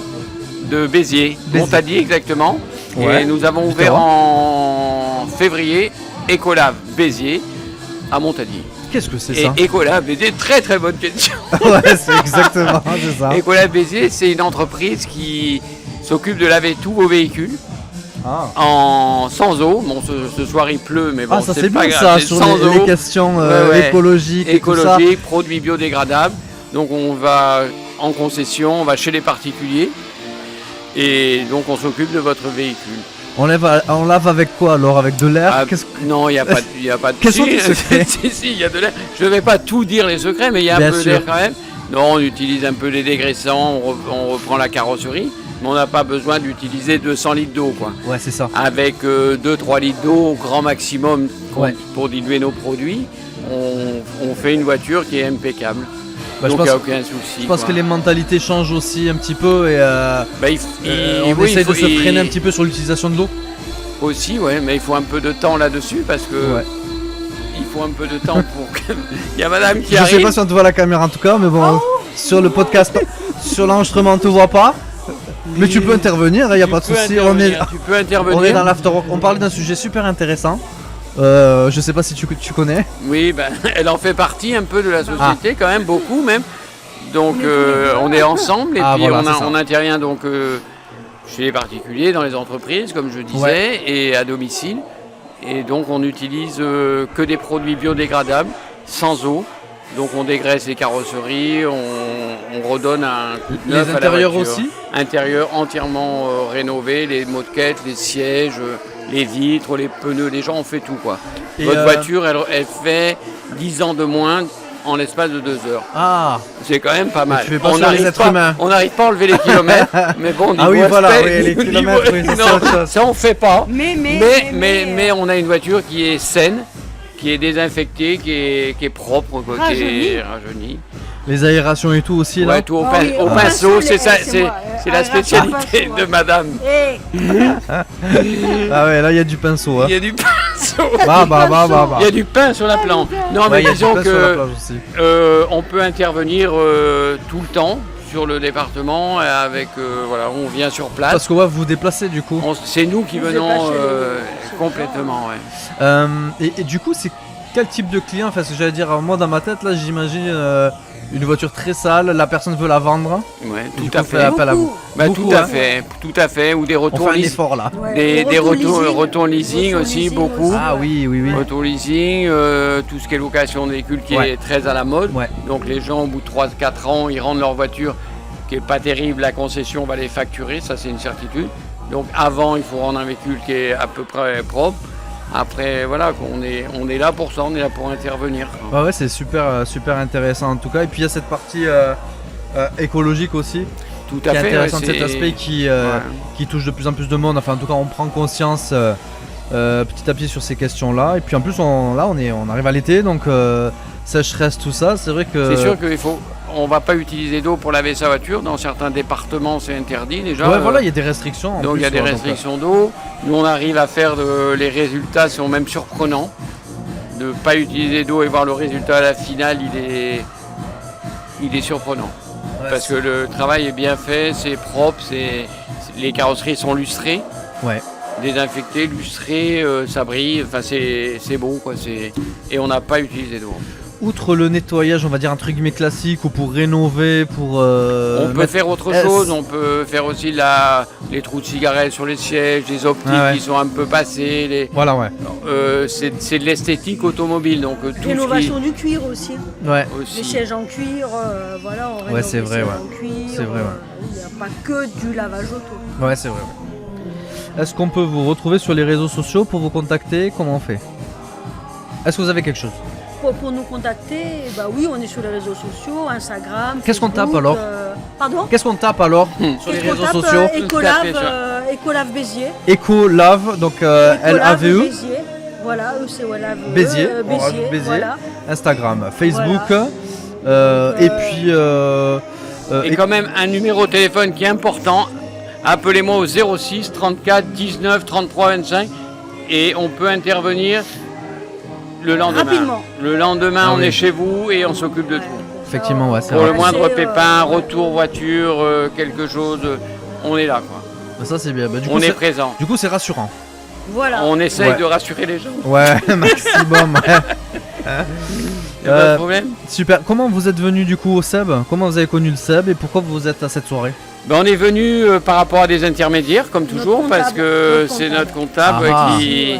de Béziers. Béziers. Montadier, exactement. Ouais. Et nous avons ouvert en février Ecolab Béziers à Montadier. Qu'est-ce que c'est Et ça? Ecolab Béziers, très très bonne question. Ouais, c'est exactement c'est ça. Ecolab Béziers, c'est une entreprise qui s'occupe de laver tous vos véhicules Ah. sans eau. Bon, ce soir il pleut, mais bon, Ah, ça c'est pas bien grave, ça, c'est sur sans les eau. questions Ouais, ouais. écologiques et tout ça. Écologique, produits biodégradables. Donc on va en concession, on va chez les particuliers et donc on s'occupe de votre véhicule. On lave avec quoi alors? Avec de l'air? Ah, non, il n'y a pas de... Quels sont tes secrets? Si, il y a de l'air. Je ne vais pas tout dire les secrets, mais il y a Bien un peu sûr. d'air quand même. Non, on utilise un peu les dégraissants, on reprend la carrosserie, mais on n'a pas besoin d'utiliser 200 litres d'eau, quoi. Ouais, c'est ça. Avec 2-3 litres d'eau au grand maximum Ouais. pour diluer nos produits, on fait une voiture qui est impeccable. Bah, Donc je il n'y a pense- aucun souci. Je pense quoi. que les mentalités changent aussi un petit peu et Bah, on oui, essaie de faut- se freiner un petit peu sur l'utilisation de l'eau. Aussi, ouais, mais il faut un peu de temps là-dessus parce que Ouais. il faut un peu de temps pour que... Il y a madame qui Je sais arrive. pas si on te voit à la caméra en tout cas, mais bon, sur le podcast, sur l'enregistrement on te voit pas. Mais tu peux intervenir, il n'y a pas de souci. Tu peux intervenir. On est dans l'afterwork. On parlait d'un sujet super intéressant. Je sais pas si tu connais. Oui, ben, elle en fait partie un peu de la Ah. société, quand même, beaucoup même. Donc on est ensemble et Ah, puis voilà, c'est ça. on intervient donc chez les particuliers, dans les entreprises, comme je disais, Ouais. et à domicile. Et donc on n'utilise que des produits biodégradables, sans eau. Donc on dégraisse les carrosseries, on redonne un coup de Les neuf à la intérieurs voiture. aussi? Intérieur entièrement rénové, les moquettes, les sièges, les vitres, les pneus, les gens, on fait tout quoi. Et Votre voiture, elle fait 10 ans de moins en l'espace de 2 heures. Ah. C'est quand même pas mal. tu fais pas on sur les n'arrive êtres pas, humains. on n'arrive pas à enlever les kilomètres, mais bon, Ah oui, niveau voilà, aspect, oui, les niveau- kilomètres, oui, ça, c'est non, autre chose. ça on fait pas. Mais on a une voiture qui est saine, qui est désinfectée, qui est propre, quoi, qui est rajeunie. Les aérations et tout aussi là. Ouais, tout au, Ah oui, au au pinceau, pinceau, c'est ça, c'est moi. c'est la spécialité de madame. Ah ouais, là il y a du pinceau. Hein. Il y a du pinceau. Bah. Il y a du pain sur la planche. Non, Ouais, mais il y a du disons pain sur la que plage aussi. on peut intervenir tout le temps sur le département avec voilà, on vient sur place. Parce que ouais, vous vous déplacez du coup. C'est nous qui Vous venons êtes pas chez complètement. Ouais. Et du coup, c'est quel type de client? Enfin, ce que j'allais dire, moi dans ma tête là, j'imagine une voiture très sale, la personne veut la vendre. Ouais, Du tout coup, à on fait. appel à vous. Bah, Beaucoup, tout à hein. fait, tout à fait. Ou des On retours fait un effort là. des retours leasing aussi, beaucoup. Ah oui. Retour leasing, tout ce qui est location de véhicules qui Ouais. est très à la mode. Ouais. Donc les gens au bout de 3-4 ans, ils rendent leur voiture qui n'est pas terrible, la concession va les facturer, ça c'est une certitude. Donc avant, il faut rendre un véhicule qui est à peu près propre. Après, voilà, on est là pour ça, on est là pour intervenir. Ouais, c'est super intéressant en tout cas. Et puis il y a cette partie écologique aussi. Tout Qui à est fait. intéressant, ouais, cet c'est- aspect qui touche de plus en plus de monde. Enfin, en tout cas, on prend conscience petit à petit sur ces questions-là. Et puis en plus, on arrive à l'été, donc sécheresse, tout ça. C'est vrai que. C'est sûr qu'on ne va pas utiliser d'eau pour laver sa voiture. Dans certains départements, c'est interdit déjà. Ouais, voilà, il y a des restrictions. en Donc plus, il y a des ouais, restrictions d'eau. Nous, on arrive à faire les résultats sont même surprenants. De ne pas utiliser d'eau et voir le résultat à la finale, il est surprenant. Parce que le travail est bien fait, c'est propre, les carrosseries sont lustrées. Ouais. Désinfectées, lustrées, ça brille, enfin c'est beau quoi. Et on n'a pas utilisé d'eau. Outre le nettoyage, on va dire un truc guillemets classique ou pour rénover, pour... on peut faire autre chose, on peut faire aussi les trous de cigarettes sur les sièges, les optiques qui sont un peu passés. Voilà, ouais. C'est de l'esthétique automobile. Donc, rénovation du cuir aussi. Ouais. Les sièges en cuir, voilà, on rénove c'est vrai, les sièges en cuir. C'est vrai, Il n'y a pas que du lavage auto. Ouais, c'est vrai. Est-ce qu'on peut vous retrouver sur les réseaux sociaux pour vous contacter? Comment on fait? Est-ce que vous avez quelque chose? Pour nous contacter, bah oui, on est sur les réseaux sociaux, Instagram. Qu'est-ce qu'on tape alors? Pardon? Qu'est-ce qu'on tape alors sur les réseaux sociaux? Ecolave Béziers. Ecolave, donc L-A-V-E. Béziers. Voilà, c'est Lave. Béziers. Béziers. Voilà. Instagram, Facebook. Voilà. Et puis. Et quand même un numéro de téléphone qui est important. Appelez-moi au 06 34 19 33 25 et on peut intervenir le lendemain. Rapidement. Le lendemain, on est chez vous et on s'occupe de tout. Effectivement, ouais, c'est pour vrai. le moindre pépin, retour voiture, quelque chose, on est là quoi. Bah ça c'est bien. Bah, du coup, on est présent. Du coup, c'est rassurant. Voilà. On essaye de rassurer les gens. Ouais, maximum. Y a pas de problème. Super. Comment vous êtes venu du coup au SEB? Comment vous avez connu le SEB et pourquoi vous êtes à cette soirée? Ben, on est venu par rapport à des intermédiaires comme toujours parce que c'est notre comptable qui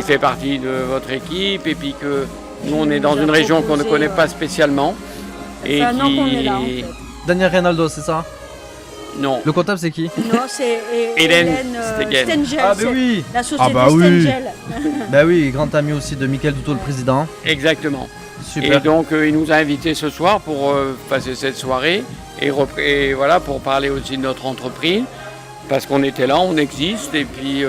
fait partie de votre équipe et puis que nous on est dans une région qu'on ne connaît pas spécialement et qui... Daniel Reynaldo, c'est ça? Non. Le comptable c'est qui? Non, c'est Hélène Stengel. Ah bah oui. La société Stengel. Bah oui, grand ami aussi de Michael Douto, le président. Exactement. Super. Et donc il nous a invités ce soir pour passer cette soirée et voilà pour parler aussi de notre entreprise parce qu'on était là, on existe et puis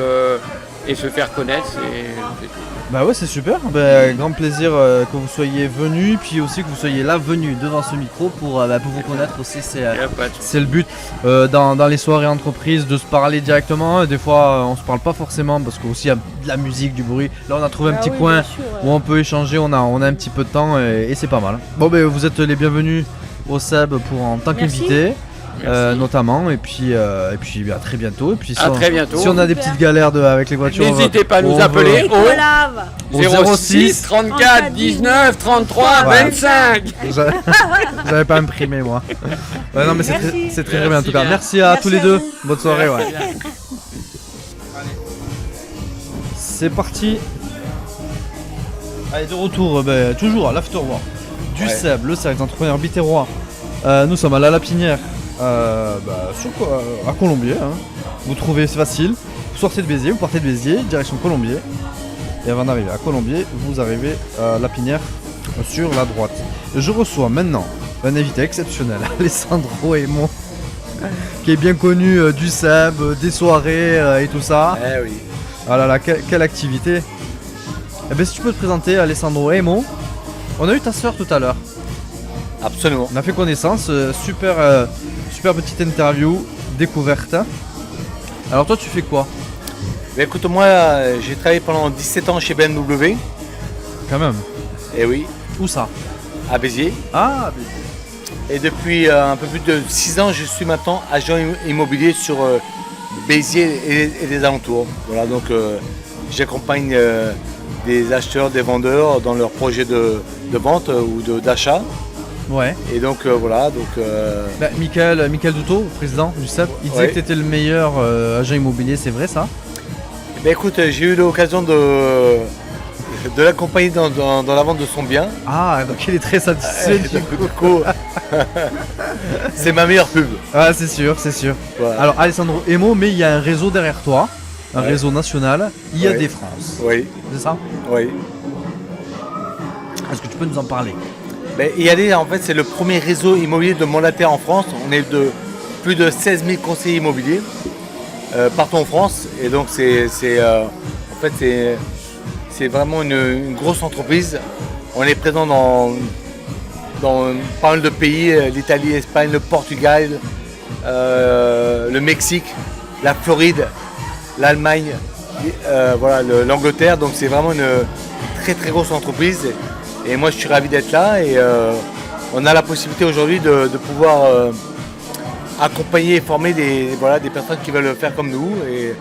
et se faire connaître, c'est tout. Bah ouais, c'est super. Bah, grand plaisir que vous soyez venu, puis aussi que vous soyez là venu devant ce micro pour vous connaître aussi. C'est le but dans les soirées entreprises de se parler directement. Des fois, on se parle pas forcément parce qu'aussi il y a de la musique, du bruit. Là, on a trouvé un petit coin où on peut échanger. On a un petit peu de temps et c'est pas mal. Bon, ben vous êtes les bienvenus au SEB en tant qu'invité. Notamment et puis à très bientôt et puis à très bientôt. Si on a des petites galères avec les voitures, n'hésitez pas à nous appeler au 06 34 19 33 25. J'avais pas imprimé moi. Ouais, non mais c'est très bien en tout cas. Merci à tous les deux. Bonne soirée. Ouais. C'est parti. Allez, de retour toujours à l'afterwork du SEB, le cercle d'entrepreneurs bitérois. Nous sommes à la Lapinière. À Colombier, hein. Vous trouvez, c'est facile, vous sortez de Béziers, vous partez de Béziers, direction Colombier, et avant d'arriver à Colombier, vous arrivez à Lapinière sur la droite. Je reçois maintenant un invité exceptionnel, Alessandro Emo, qui est bien connu du SEB, des soirées et tout ça. Eh oui. Ah là là, quelle activité. Eh bien, si tu peux te présenter, Alessandro Emo. On a eu ta soeur tout à l'heure. Absolument. On a fait connaissance, super petite interview, découverte. Alors toi tu fais quoi? Écoute, moi j'ai travaillé pendant 17 ans chez BMW. Quand même. Et oui. Où ça? À Béziers. Ah, Béziers. Et depuis un peu plus de 6 ans, je suis maintenant agent immobilier sur Béziers et les alentours. Voilà, donc j'accompagne des acheteurs, des vendeurs dans leurs projets de vente ou d'achat. Ouais. Et donc voilà, Michael Douto, président du SEB, il disait que tu étais le meilleur agent immobilier, c'est vrai ça? Écoute, j'ai eu l'occasion de l'accompagner dans la vente de son bien. Ah, donc il est très satisfait du coup. C'est ma meilleure pub. Ah, c'est sûr. Voilà. Alors Alessandro Emo, mais il y a un réseau derrière toi, un réseau national, IAD France. Oui. C'est ça? Oui. Est-ce que tu peux nous en parler? IAD, en fait, c'est le premier réseau immobilier de mandataires en France. On est de plus de 16 000 conseillers immobiliers partout en France. Et donc, c'est vraiment une grosse entreprise. On est présent dans pas mal de pays, l'Italie, l'Espagne, le Portugal, le Mexique, la Floride, l'Allemagne, l'Angleterre. Donc, c'est vraiment une très très grosse entreprise. Et moi je suis ravi d'être là et on a la possibilité aujourd'hui de pouvoir accompagner et former des personnes qui veulent le faire comme nous. Et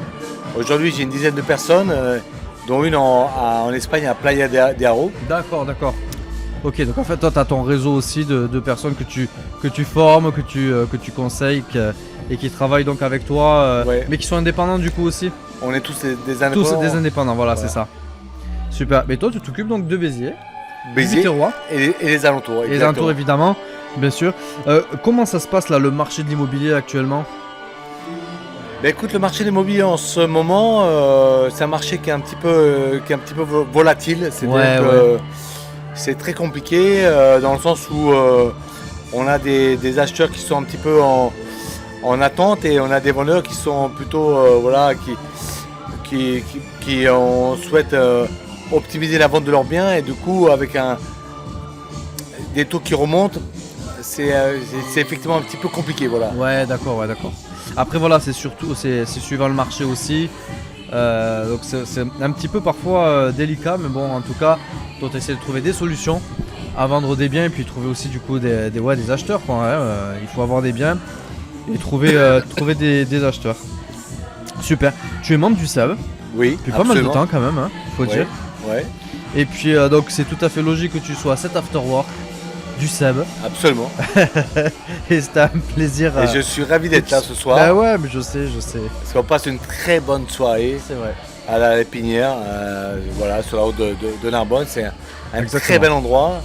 aujourd'hui, j'ai une dizaine de personnes, dont une en Espagne à Playa de Haro. D'accord. Ok, donc en fait, toi, tu as ton réseau aussi de personnes que tu formes, que tu conseilles et qui travaillent donc avec toi, mais qui sont indépendants du coup aussi. On est tous des indépendants. Tous des indépendants, voilà. C'est ça. Super. Mais toi, tu t'occupes donc de Béziers, Biterrois et les alentours. Et les alentours, évidemment, bien sûr. Comment ça se passe là, le marché de l'immobilier actuellement? Écoute, le marché de l'immobilier en ce moment, c'est un marché qui est un petit peu volatile. C'est très compliqué dans le sens où on a des acheteurs qui sont un petit peu en attente et on a des vendeurs qui sont plutôt qui souhaitent optimiser la vente de leurs biens et du coup avec des taux qui remontent, c'est effectivement un petit peu compliqué. Voilà. Ouais, d'accord. Après voilà, c'est suivant le marché aussi. Donc c'est un petit peu parfois délicat, mais bon, en tout cas, toi tu essaies de trouver des solutions à vendre des biens et puis trouver aussi du coup des acheteurs, quoi, hein. Il faut avoir des biens et trouver des acheteurs. Super. Tu es membre du SEB? Oui. Depuis pas mal de temps quand même, hein, faut dire. Ouais. Et puis donc c'est tout à fait logique que tu sois à cet afterwork du SEB. Absolument. Et c'était un plaisir. Et je suis ravi d'être là ce soir. Bah ouais, mais je sais. Parce qu'on passe une très bonne soirée. C'est vrai. À la Lépinière, sur la route de Narbonne. C'est un très bel endroit.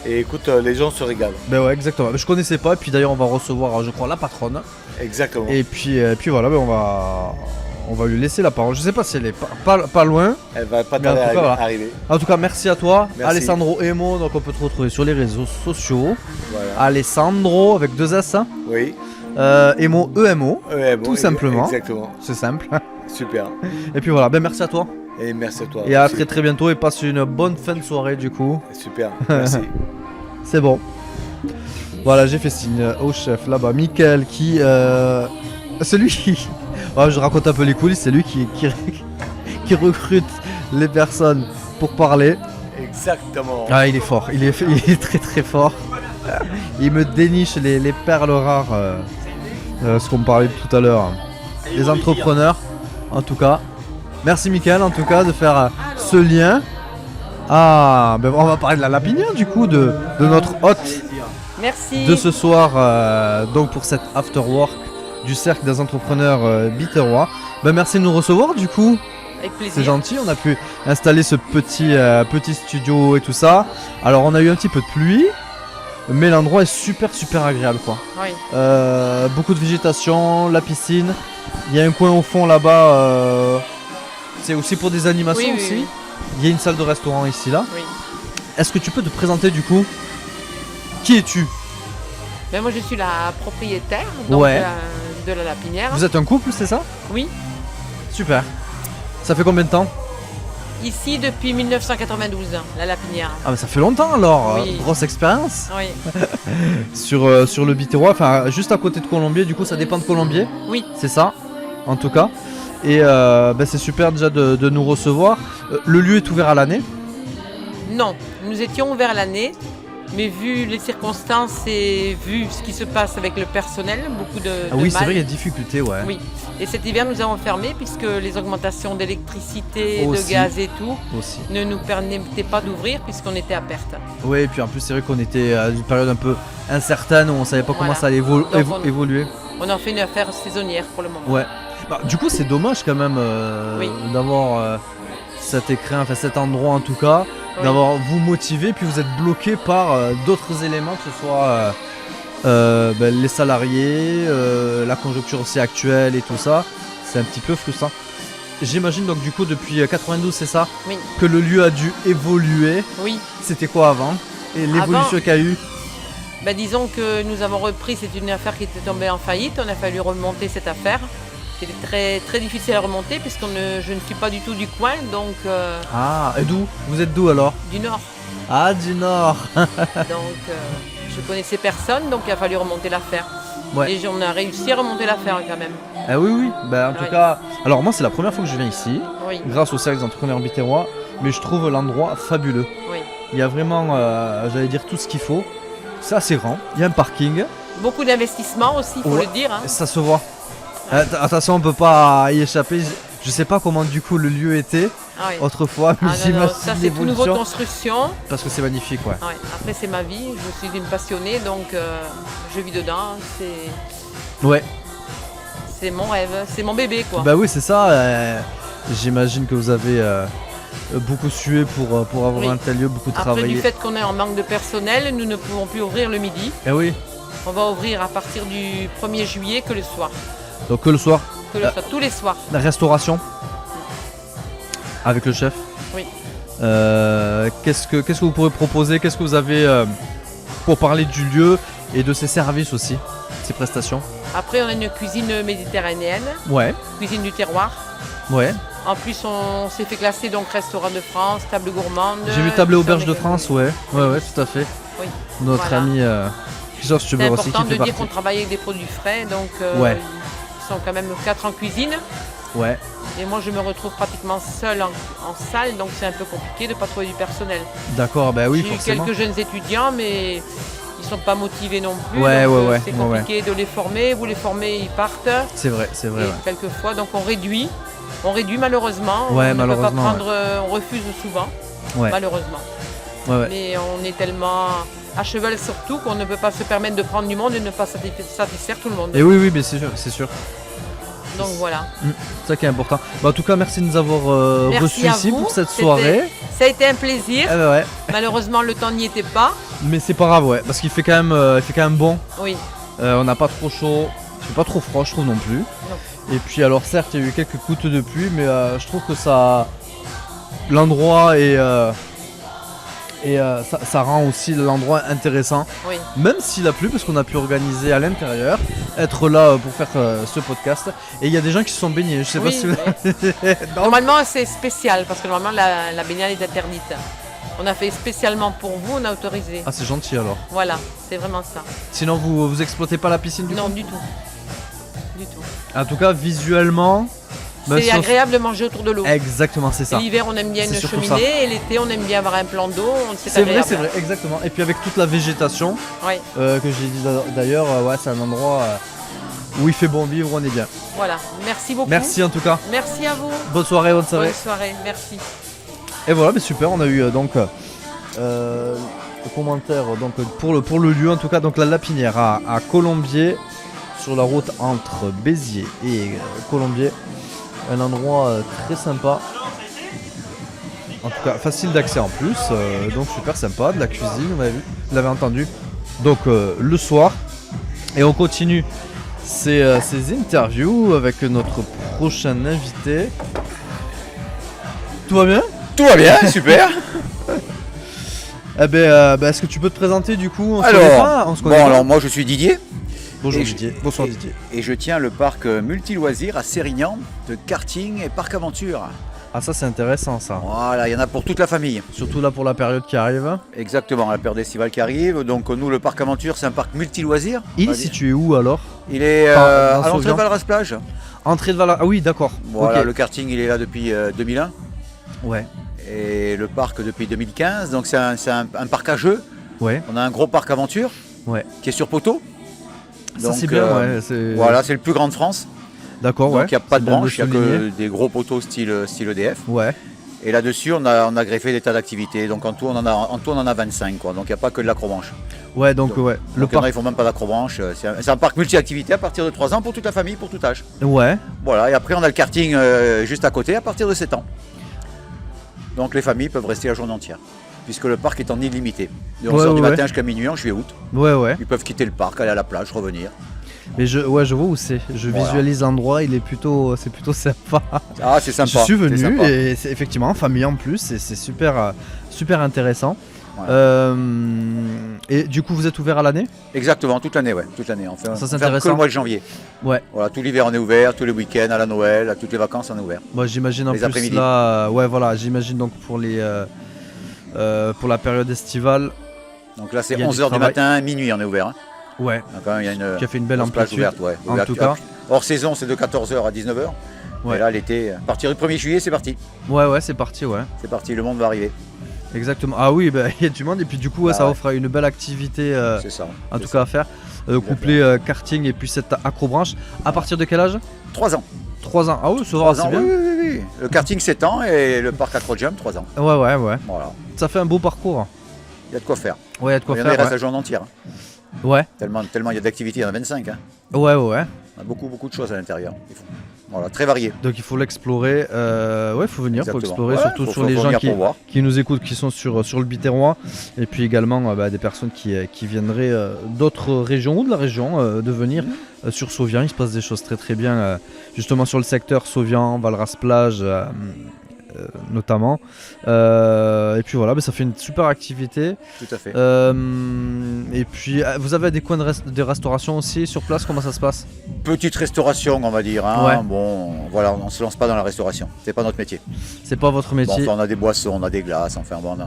Et écoute, les gens se régalent. Ben ouais, exactement. Je connaissais pas. Et puis d'ailleurs, on va recevoir, je crois, la patronne. Exactement. Et puis voilà, on va lui laisser la parole. Je sais pas si elle est pas loin. Elle va pas tarder à arriver. En tout cas, merci à toi. Merci. Alessandro Emo, donc on peut te retrouver sur les réseaux sociaux. Voilà. Alessandro avec 2 S. Oui. Emo, EMO. Tout simplement. Exactement. C'est simple. Super. Et puis voilà, merci à toi. Et merci à toi. Et à très bientôt et passe une bonne fin de soirée du coup. Super, merci. C'est bon. Voilà, j'ai fait signe au chef là-bas, Mickaël, qui... celui qui... Ouais, je raconte un peu les coulisses, c'est lui qui recrute les personnes pour parler. Exactement. Ah, il est fort, il est très fort. Il me déniche les perles rares, ce qu'on me parlait tout à l'heure. Les entrepreneurs, en tout cas. Merci Mickaël, en tout cas, de faire ce lien. Ah, ben on va parler de la Lapinière, du coup, de notre hôte. Merci. De ce soir, donc pour cet afterwork du cercle des entrepreneurs biterrois. Ben merci de nous recevoir du coup. Avec plaisir. C'est gentil, on a pu installer ce petit studio et tout ça. Alors on a eu un petit peu de pluie, mais l'endroit est super agréable quoi. Oui. Beaucoup de végétation, la piscine. Il y a un coin au fond là-bas, c'est aussi pour des animations oui, aussi. Oui. Il y a une salle de restaurant ici là. Oui. Est-ce que tu peux te présenter du coup? Qui es-tu? Ben moi je suis la propriétaire donc, de la Lapinière. Vous êtes un couple, c'est ça? Oui. Super. Ça fait combien de temps? Ici depuis 1992, la Lapinière. Ah mais ça fait longtemps alors, oui. Grosse expérience. Oui. sur le Biterrois, enfin juste à côté de Colombier, du coup ça dépend de Colombier. Oui. C'est ça, en tout cas. Et c'est super déjà de nous recevoir. Le lieu est ouvert à l'année? Non, nous étions ouverts l'année. Mais vu les circonstances et vu ce qui se passe avec le personnel, beaucoup de oui, c'est mal. vrai, il y a des difficultés, ouais. Oui. Et cet hiver, nous avons fermé puisque les augmentations d'électricité, aussi, de gaz et tout aussi. ne nous permettaient pas d'ouvrir puisqu'on était à perte. Oui, et puis en plus, c'est vrai qu'on était à une période un peu incertaine où on savait pas comment ça allait évoluer. On en fait une affaire saisonnière pour le moment. Ouais. Bah, du coup, c'est dommage quand même oui. d'avoir cet écrin, enfin cet endroit en tout cas. Oui. D'avoir vous motivé, puis vous êtes bloqué par d'autres éléments, que ce soit les salariés, la conjoncture aussi actuelle et tout ça. C'est un petit peu frustrant. J'imagine donc du coup depuis 92, c'est ça? Oui. Que le lieu a dû évoluer. Oui. C'était quoi avant? Et l'évolution qu'il y a eu? Disons que nous avons repris, c'est une affaire qui était tombée en faillite, on a fallu remonter cette affaire. C'était très difficile à remonter puisque je ne suis pas du tout du coin, donc... Ah, et d'où? Vous êtes d'où alors? Du Nord. Ah, du Nord. Donc, je connaissais personne, donc il a fallu remonter l'affaire. Ouais. Et on a réussi à remonter l'affaire quand même. Ah oui, en tout cas... Alors moi, c'est la première fois que je viens ici, grâce au cercle des entrepreneurs biterrois, mais je trouve l'endroit fabuleux. Oui. Il y a vraiment, j'allais dire, tout ce qu'il faut. C'est assez grand. Il y a un parking. Beaucoup d'investissements aussi, il faut le dire. Hein. Ça se voit. Attention, on peut pas y échapper. Je sais pas comment du coup le lieu était autrefois, mais j'imagine ça c'est tout nouveau de construction. Parce que c'est magnifique, ouais. Après c'est ma vie, je suis une passionnée, donc je vis dedans. C'est mon rêve, c'est mon bébé quoi. Bah oui, c'est ça. J'imagine que vous avez beaucoup sué pour avoir un tel lieu, beaucoup travaillé. Après du fait qu'on est en manque de personnel, nous ne pouvons plus ouvrir le midi. Eh oui. On va ouvrir à partir du 1er juillet que le soir. Donc que le soir. Tous les soirs. La restauration avec le chef. Oui. Qu'est-ce que vous pourrez proposer? Qu'est-ce que vous avez pour parler du lieu et de ses services aussi, ses prestations? Après, on a une cuisine méditerranéenne. Ouais. Cuisine du terroir. Ouais. En plus, on s'est fait classer donc restaurant de France, table gourmande. J'ai vu table et auberge de France, ouais, tout à fait. Oui. Notre ami Christophe Stuber aussi qui fait partie. C'est important de dire qu'on travaille avec des produits frais, donc ils sont quand même 4 en cuisine. Ouais. Et moi, je me retrouve pratiquement seule en salle, donc c'est un peu compliqué de ne pas trouver du personnel. D'accord, bah oui, forcément. J'ai eu quelques jeunes étudiants, mais ils sont pas motivés non plus. C'est compliqué de les former. Vous les formez, ils partent. C'est vrai. Quelquefois, donc on réduit malheureusement. Ouais, on malheureusement. Ne peut pas prendre, on refuse souvent, malheureusement. Ouais. Mais on est tellement à cheval surtout qu'on ne peut pas se permettre de prendre du monde et ne pas satisfaire tout le monde. Et oui, mais c'est sûr. Donc voilà. C'est ça qui est important. Bah, en tout cas, merci de nous avoir reçus ici pour cette soirée. Ça a été un plaisir. Ouais. Malheureusement, le temps n'y était pas. Mais c'est pas grave, parce qu'il fait quand même bon. Oui. On n'a pas trop chaud, il fait pas trop froid, je trouve non plus. Non. Et puis alors certes, il y a eu quelques gouttes de pluie, mais je trouve que l'endroit ça rend aussi l'endroit intéressant. Oui. Même s'il a plu, parce qu'on a pu organiser à l'intérieur, être là pour faire ce podcast. Et il y a des gens qui se sont baignés. Je sais pas si Normalement c'est spécial, parce que normalement la baignade est interdite. On a fait spécialement pour vous, on a autorisé. Ah, c'est gentil alors. Voilà, c'est vraiment ça. Sinon vous exploitez pas la piscine du coup? Non, du tout. En tout cas, visuellement... C'est agréable de manger autour de l'eau. Exactement, c'est ça. L'hiver, on aime bien une cheminée et l'été, on aime bien avoir un plan d'eau. C'est vrai, exactement. Et puis avec toute la végétation, que j'ai dit d'ailleurs, c'est un endroit où il fait bon vivre, on est bien. Voilà, merci beaucoup. Merci en tout cas. Merci à vous. Bonne soirée, bonne soirée. Bonne soirée, merci. Et voilà, mais super, on a eu donc le commentaire donc, pour le lieu, en tout cas, donc la Lapinière à Colombier, sur la route entre Béziers et Colombier. Un endroit très sympa, en tout cas facile d'accès en plus, donc super sympa, de la cuisine, vous l'avez entendu, donc le soir, et on continue ces interviews avec notre prochain invité. Tout va bien? Tout va bien, super. Est-ce que tu peux te présenter du coup? Alors moi je suis Didier. Bonjour Didier. Bonsoir Didier. Et je tiens le parc multi-loisirs à Sérignan de karting et parc aventure. Ah ça c'est intéressant ça. Voilà, il y en a pour toute la famille. Surtout là pour la période qui arrive. Exactement, la période estivale qui arrive. Donc nous le parc aventure c'est un parc multi-loisirs. Il est situé où alors? Il est à l'entrée de Valras-Plage. Entrée de Valras, ah oui d'accord. Voilà, le karting il est là depuis 2001. Ouais. Et le parc depuis 2015, donc c'est un parc à jeux. Ouais. On a un gros parc aventure qui est sur poteau. Ça c'est bien, Voilà, c'est le plus grand de France. D'accord, donc il n'y a pas de branche, il n'y a que des gros poteaux style EDF. Ouais. Et là-dessus, on a greffé des tas d'activités. Donc en tout, on en a 25, quoi. Donc il n'y a pas que de l'acrobranche. Ouais, donc le parc. Ils font même pas d'acrobranche. C'est un parc multi-activité à partir de 3 ans pour toute la famille, pour tout âge. Ouais. Voilà, et après on a le karting juste à côté à partir de 7 ans. Donc les familles peuvent rester la journée entière, puisque le parc est en illimité. De 11h du matin jusqu'à minuit en juillet-août. Ouais. Ils peuvent quitter le parc, aller à la plage, revenir. Mais je vois où c'est. Je visualise l'endroit, c'est plutôt sympa. Ah, c'est sympa. Je suis venu et c'est effectivement en famille en plus, et c'est super intéressant. Ouais. Et du coup, vous êtes ouvert à l'année? Exactement, toute l'année, toute l'année. Enfin, ça c'est intéressant. Que le mois de janvier. Ouais. Voilà, tout l'hiver on est ouvert, tous les week-ends, à la Noël, à toutes les vacances on est ouvert. Moi, j'imagine en plus là, j'imagine donc pour pour la période estivale. Donc là, c'est 11h du matin, minuit on est ouvert. Ouais. Il y a qui a fait une belle amplitude. Ouverte, en tout cas. Hors saison, c'est de 14h à 19h. Ouais. Et là, l'été, à partir du 1er juillet, c'est parti. Ouais, c'est parti, ouais. C'est parti, le monde va arriver. Exactement. Ah oui, il y a du monde et puis du coup ça offre une belle activité C'est ça. en tout cas à faire. Couplé karting et puis cette acrobranche. À partir de quel âge? 3 ans. 3 ans. Ah oui, ça va, 3 c'est ans, bien. oui. Le karting 7 ans et le parc acrojump 3 ans. Ouais. Voilà. Ça fait un beau parcours. Il y a de quoi faire. Ouais, il y a de quoi Il y en faire. a, il reste la journée entière. Ouais. Tellement il y a d'activités, il y en a 25. Hein. Ouais. On a beaucoup de choses à l'intérieur. Voilà, très varié. Donc il faut l'explorer. Il faut venir, Exactement. faut explorer, Ouais, surtout faut sur les venir gens pour voir. qui nous écoutent, qui sont sur le Biterrois, et puis également des personnes qui viendraient d'autres régions ou de la région de venir sur Sauvian. Il se passe des choses très très bien, justement sur le secteur Sauvian, Valras-Plage. Notamment et puis voilà, ça fait une super activité. Tout à fait. Et puis vous avez des coins de restauration aussi sur place, comment ça se passe? Petite restauration, on va dire. Hein. Ouais. Bon, voilà, on se lance pas dans la restauration. C'est pas notre métier. C'est pas votre métier. Bon, on a des boissons, on a des glaces. Enfin, bon,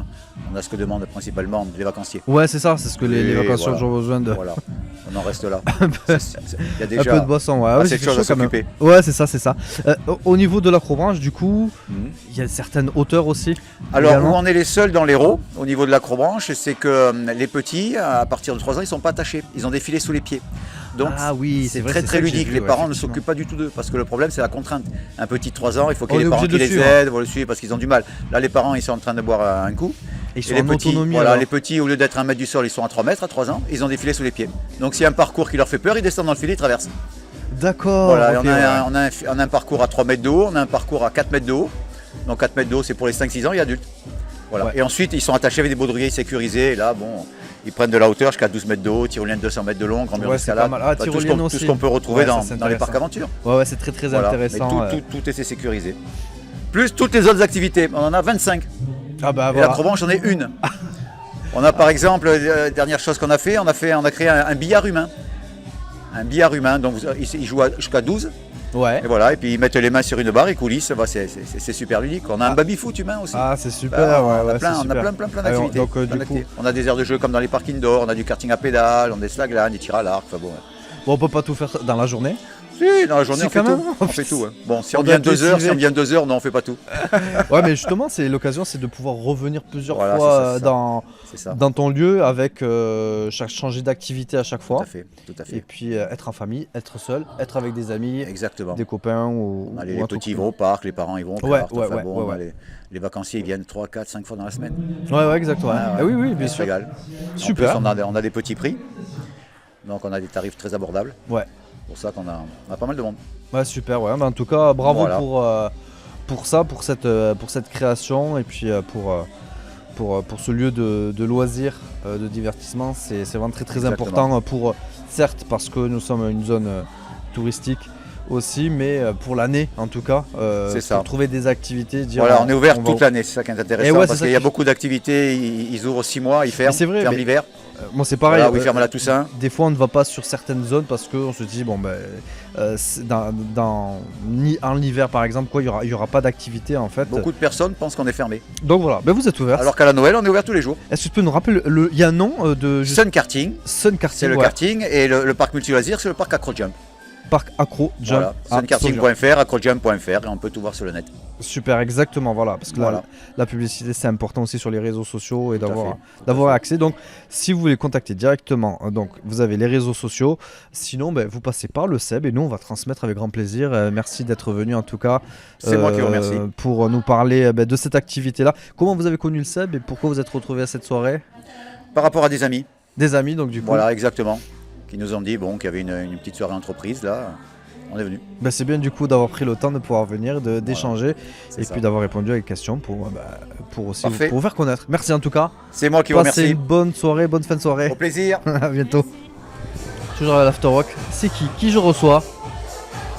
on a ce que demandent principalement les vacanciers. Ouais, c'est ça, c'est ce que les vacanciers ont besoin de. Voilà, on en reste là. Il y a Un déjà peu de boisson, ouais. assez de choses à s'occuper. Ouais, c'est ça. Au niveau de l'acrobranche, du coup, il y a certaines hauteurs aussi. Alors, également. où on est les seuls dans l'Hérault, au niveau de l'acrobranche, c'est que les petits, à partir de 3 ans, ils sont pas attachés. Ils ont des filets sous les pieds. Donc, c'est vrai, très c'est très ça que j'ai ludique. vu, Les ouais, parents ne effectivement. s'occupent pas du tout d'eux parce que le problème, c'est la contrainte. Un petit de 3 ans, il faut qu'il On y ait est les parents obligé qui de les suivre. aident, vont le suivre parce qu'ils ont du mal. Là, les parents, ils sont en train de boire un coup. Et ils sont les en petits, autonomie, voilà, alors. les petits, au lieu d'être à 1 mètre du sol, ils sont à 3 mètres à 3 ans. Ils ont des filets sous les pieds. Donc, s'il y a un parcours qui leur fait peur, ils descendent dans le filet, ils traversent. D'accord. Voilà, et ok, on a un parcours à 3 mètres de haut, on a un parcours à 4 mètres de haut. Donc 4 mètres de haut, c'est pour les 5-6 ans et adultes. Voilà. Ouais. Et ensuite, ils sont attachés avec des baudriers sécurisés. Et là, bon, ils prennent de la hauteur jusqu'à 12 mètres de haut, tyrolienne de 200 mètres de long, grand mur Ouais, c'est d'escalade. pas mal. Ah, Enfin, tyrolienne tout aussi. ce qu'on peut retrouver Ouais, ça, dans c'est les intéressant. parcs aventures. Ouais, c'est très très Voilà. intéressant. Mais tout est sécurisé. Plus toutes les autres activités. On en a 25. Ah bah Et voilà. l'acrobranche, j'en ai une. On a par exemple, dernière chose qu'on a fait, on a créé un billard humain. Un billard humain, donc il joue jusqu'à 12. Ouais. Et voilà, et puis ils mettent les mains sur une barre, ils coulissent, bah, c'est super ludique. On a un baby-foot humain aussi. Ah, c'est super, on ouais, a plein, c'est on a super. plein Alors, d'activités. donc, Plein du coup- d'activités. On a des aires de jeu comme dans les parkings d'or, on a du karting à pédales, on a des slaglanes, des tirs à l'arc, enfin bon. Bon, on peut pas tout faire dans la journée. Si, dans la journée Si, on fait quand même. tout. On fait tout. Ouais. Bon, si on On vient doit 2 heures, décider. non, on fait pas tout. Ouais, mais justement, c'est l'occasion, c'est de pouvoir revenir plusieurs Voilà, fois c'est ça. C'est ça. dans ton lieu avec changer d'activité à chaque fois. Tout à fait. Et puis être en famille, être seul, être avec des amis, Exactement. des copains ou. On a ou les un petits truc. vont au parc, les parents ils vont au Ouais, kart, ouais, enfin ouais, bon, ouais. les vacanciers ils viennent 3, 4, 5 fois dans la semaine. Ouais, exactement. Ah, Ah oui, oui, Ils bien se sûr. régalent. Super. En plus, on a des petits prix. Donc on a des tarifs très abordables. Ouais. C'est pour ça qu'on a pas mal de monde. Ouais, super, ouais. Mais en tout cas, bravo Voilà. pour ça, pour cette création et puis pour ce lieu de loisirs, de divertissement. C'est vraiment très très Exactement. important pour, certes, parce que nous sommes une zone touristique aussi, mais pour l'année en tout cas, C'est ça. pour trouver des activités. Dire, Voilà, on est ouvert va toute l'année, c'est ça qui est intéressant. ouais, c'est parce ça qu'il y a qui- beaucoup d'activités, ils ouvrent 6 mois, ils ferment, Mais c'est vrai, ferment mais- l'hiver. Moi c'est pareil. Voilà, oui, ferme la Toussaint. Des fois on ne va pas sur certaines zones parce qu'on se dit bon ben en hiver par exemple quoi, il y aura pas d'activité en fait. Beaucoup de personnes pensent qu'on est fermé. Donc voilà, ben vous êtes ouvert. Alors qu'à la Noël, on est ouvert tous les jours. Est-ce que tu peux nous rappeler il y a un nom de Sun Karting. Sun Karting. C'est le ouais. karting et le parc multi-loisirs, c'est le parc AcroJump. Parc Acro Jump. Voilà, à sunkarting.fr, acrojump.fr et on peut tout voir sur le net. Super, exactement, voilà, parce que Voilà. la publicité c'est important aussi sur les réseaux sociaux et Tout à d'avoir fait. accès. Donc si vous voulez contacter directement, donc vous avez les réseaux sociaux. Sinon, ben, vous passez par le SEB et nous on va transmettre avec grand plaisir. Merci d'être venu en tout cas. C'est moi qui vous remercie. Pour nous parler de cette activité-là. Comment vous avez connu le SEB et pourquoi vous êtes retrouvé à cette soirée? Par rapport à des amis. Des amis, donc du coup. Voilà, exactement. Qui nous ont dit qu'il y avait une petite soirée entreprise là. On est venu. Ben, c'est bien du coup d'avoir pris le temps de pouvoir venir, d'échanger c'est et ça. puis d'avoir répondu à des questions pour aussi Parfait. pour vous faire connaître. Merci en tout cas. C'est moi qui vous Passez remercie. une bonne soirée, bonne fin de soirée. Au plaisir. À bientôt. Toujours à l'Afterrock. C'est qui je reçois?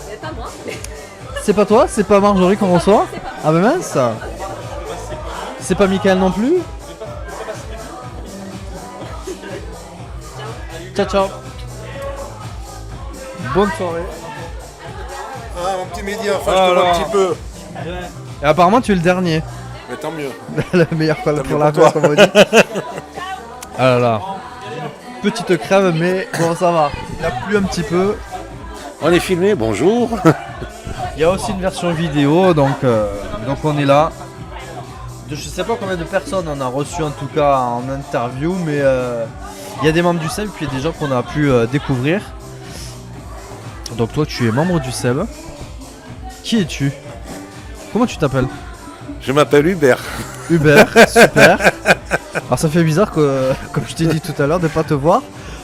C'est pas moi. C'est pas toi? C'est pas Marjorie qu'on reçoit? Ah ben mince. C'est pas Mickaël non plus? Ciao ciao. Bonne soirée. Ah, mon petit Mehdi, enfin, je te vois un petit peu. Et apparemment tu es le dernier. Mais tant mieux. Le meilleur pour Tant mieux la pour fête, toi. comme on dit. Ah là là. Petite crève, mais bon, ça va. Il a plu un petit peu. On est filmé, bonjour. Il y a aussi une version vidéo, donc on est là. je sais pas combien de personnes on a reçu en tout cas en interview, mais il y a des membres du SEB puis il y a des gens qu'on a pu découvrir. Donc toi tu es membre du SEB. Qui es-tu? Comment tu t'appelles? Je m'appelle Hubert. Hubert, super. Alors ça fait bizarre que, comme je t'ai dit tout à l'heure, de pas te voir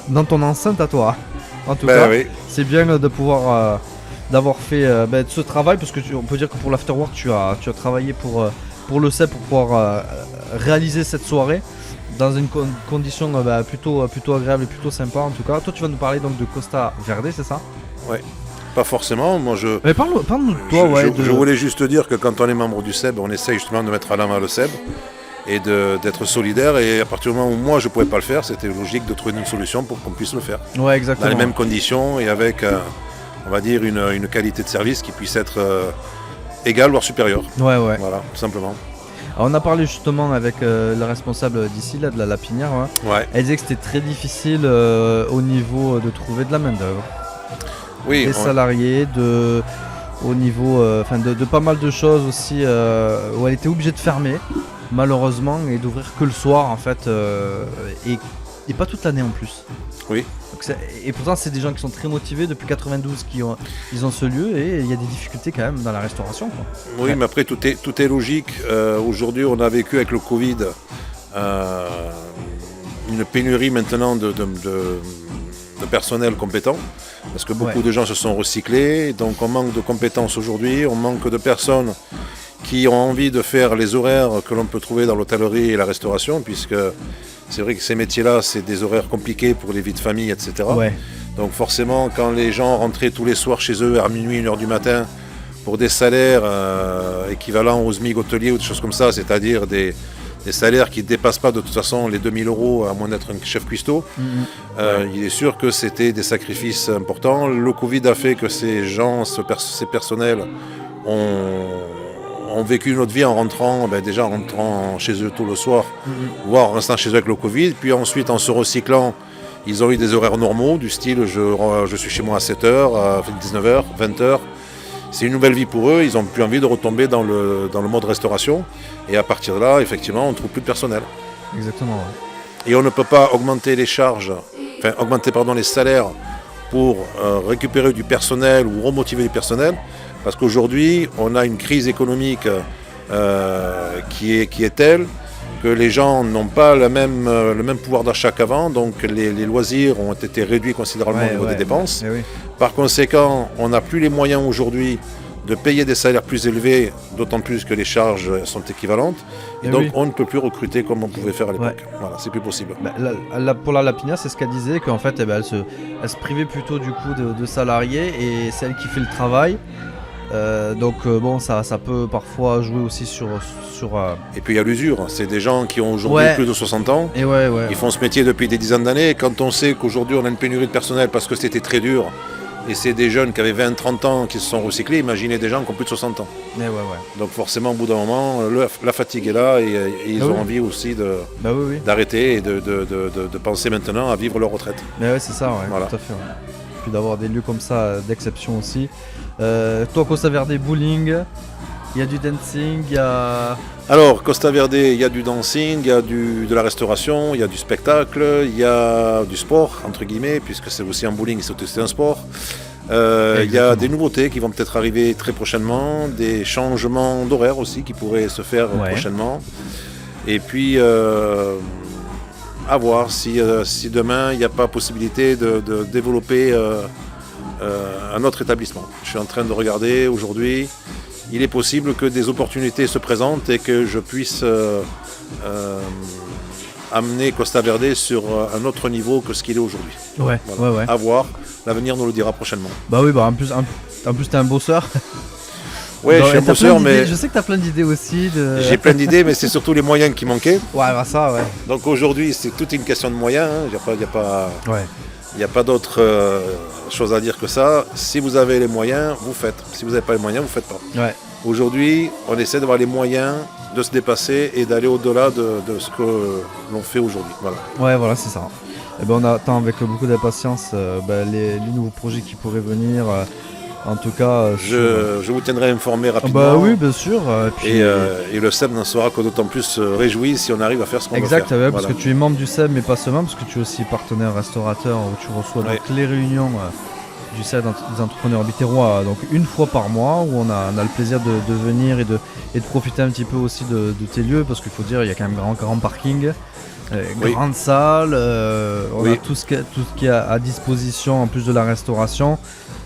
dans ton enceinte à toi. En tout cas, oui. c'est bien de pouvoir d'avoir fait ce travail, parce que on peut dire que pour l'afterwork tu as travaillé pour le CEP pour pouvoir réaliser cette soirée dans une condition plutôt agréable et plutôt sympa en tout cas. Toi tu vas nous parler donc de Costa Verde, c'est ça? Ouais. Pas forcément, moi je... Mais parle-nous de toi, je voulais juste dire que quand on est membre du SEB, on essaye justement de mettre à l'avant le SEB et d'être solidaire, et à partir du moment où moi je pouvais pas le faire, c'était logique de trouver une solution pour qu'on puisse le faire. Ouais, exactement. Dans les mêmes conditions et avec, on va dire, une qualité de service qui puisse être égale voire supérieure. Ouais. Voilà, tout simplement. Alors on a parlé justement avec la responsable d'ici, là, de la Lapinière. Hein. Ouais. Elle disait que c'était très difficile au niveau de trouver de la main-d'œuvre. Oui, des salariés, au niveau de pas mal de choses aussi où elle était obligée de fermer malheureusement et d'ouvrir que le soir en fait et pas toute l'année en plus. Oui. Donc et pourtant c'est des gens qui sont très motivés depuis 92 ils ont ce lieu, et il y a des difficultés quand même dans la restauration quoi. Oui, ouais. Mais après tout est logique. Aujourd'hui on a vécu avec le Covid une pénurie maintenant de personnel compétent, parce que beaucoup de gens se sont recyclés, donc on manque de compétences aujourd'hui, on manque de personnes qui ont envie de faire les horaires que l'on peut trouver dans l'hôtellerie et la restauration, puisque c'est vrai que ces métiers-là, c'est des horaires compliqués pour les vies de famille, etc. Ouais. Donc forcément, quand les gens rentraient tous les soirs chez eux à minuit, 1h du matin, pour des salaires équivalents aux SMIC hôteliers ou des choses comme ça, c'est-à-dire des salaires qui ne dépassent pas de toute façon les 2000 € à moins d'être un chef cuistot. Il est sûr que c'était des sacrifices importants. Le Covid a fait que ces gens, ces personnels ont vécu une autre vie en rentrant chez eux tôt le soir, voire en restant chez eux avec le Covid. Puis ensuite, en se recyclant, ils ont eu des horaires normaux, du style je suis chez moi à 7h, à 19h, 20h. C'est une nouvelle vie pour eux, ils n'ont plus envie de retomber dans le mode restauration. Et à partir de là, effectivement, on ne trouve plus de personnel. Exactement. Ouais. Et on ne peut pas augmenter les charges, les salaires pour récupérer du personnel ou remotiver du personnel. Parce qu'aujourd'hui, on a une crise économique qui est telle que les gens n'ont pas le même pouvoir d'achat qu'avant. Donc les loisirs ont été réduits considérablement au niveau des dépenses. Oui. Par conséquent, on n'a plus les moyens aujourd'hui de payer des salaires plus élevés, d'autant plus que les charges sont équivalentes. Et donc on ne peut plus recruter comme on pouvait faire à l'époque. Ouais. Voilà, c'est plus possible. Pour la Lapinière, c'est ce qu'elle disait, qu'en fait elle se privait plutôt du coup de salariés, et c'est elle qui fait le travail. Ça peut parfois jouer aussi sur Et puis il y a l'usure, c'est des gens qui ont aujourd'hui plus de 60 ans, et ils font ce métier depuis des dizaines d'années, et quand on sait qu'aujourd'hui on a une pénurie de personnel parce que c'était très dur, et c'est des jeunes qui avaient 20-30 ans qui se sont recyclés, imaginez des gens qui ont plus de 60 ans. Donc forcément au bout d'un moment, la fatigue est là, et ils ont envie aussi d'arrêter et de penser maintenant à vivre leur retraite. Mais ouais, c'est ça, voilà. Tout à fait. Ouais. Puis d'avoir des lieux comme ça d'exception aussi. Toi, Costa Verde, bowling, il y a du dancing, il y a... Alors, Costa Verde, il y a du dancing, il y a de la restauration, il y a du spectacle, il y a du sport, entre guillemets, puisque c'est aussi un bowling, c'est aussi un sport. Il y a des nouveautés qui vont peut-être arriver très prochainement, des changements d'horaire aussi qui pourraient se faire prochainement. Et puis, à voir si demain, il n'y a pas possibilité de développer un autre établissement. Je suis en train de regarder aujourd'hui. Il est possible que des opportunités se présentent et que je puisse amener Costa Verde sur un autre niveau que ce qu'il est aujourd'hui. Ouais. À voir, l'avenir nous le dira prochainement. Bah oui, en plus t'es un bosseur. Oui, je suis un bosseur, mais... Je sais que tu as plein d'idées aussi. J'ai plein d'idées, mais c'est surtout les moyens qui manquaient. Ouais. Donc aujourd'hui, c'est toute une question de moyens. Il n'y a pas d'autre chose à dire que ça. Si vous avez les moyens, vous faites. Si vous n'avez pas les moyens, vous ne faites pas. Ouais. Aujourd'hui, on essaie d'avoir les moyens de se dépasser et d'aller au-delà de ce que l'on fait aujourd'hui. Voilà. Ouais, voilà, c'est ça. Et on attend avec beaucoup d'impatience les nouveaux projets qui pourraient venir. En tout cas, je vous tiendrai informé rapidement. Bah oui, bien sûr. Et le SEB n'en sera que d'autant plus réjoui si on arrive à faire ce qu'on veut faire. Exact, ouais, parce que tu es membre du SEB, mais pas seulement, parce que tu es aussi partenaire restaurateur où tu reçois donc les réunions du SEB des entrepreneurs biterrois donc une fois par mois où on a le plaisir de venir et de profiter un petit peu aussi de tes lieux, parce qu'il faut dire il y a quand même grand parking. Grande salle, on a tout ce qui est à disposition en plus de la restauration,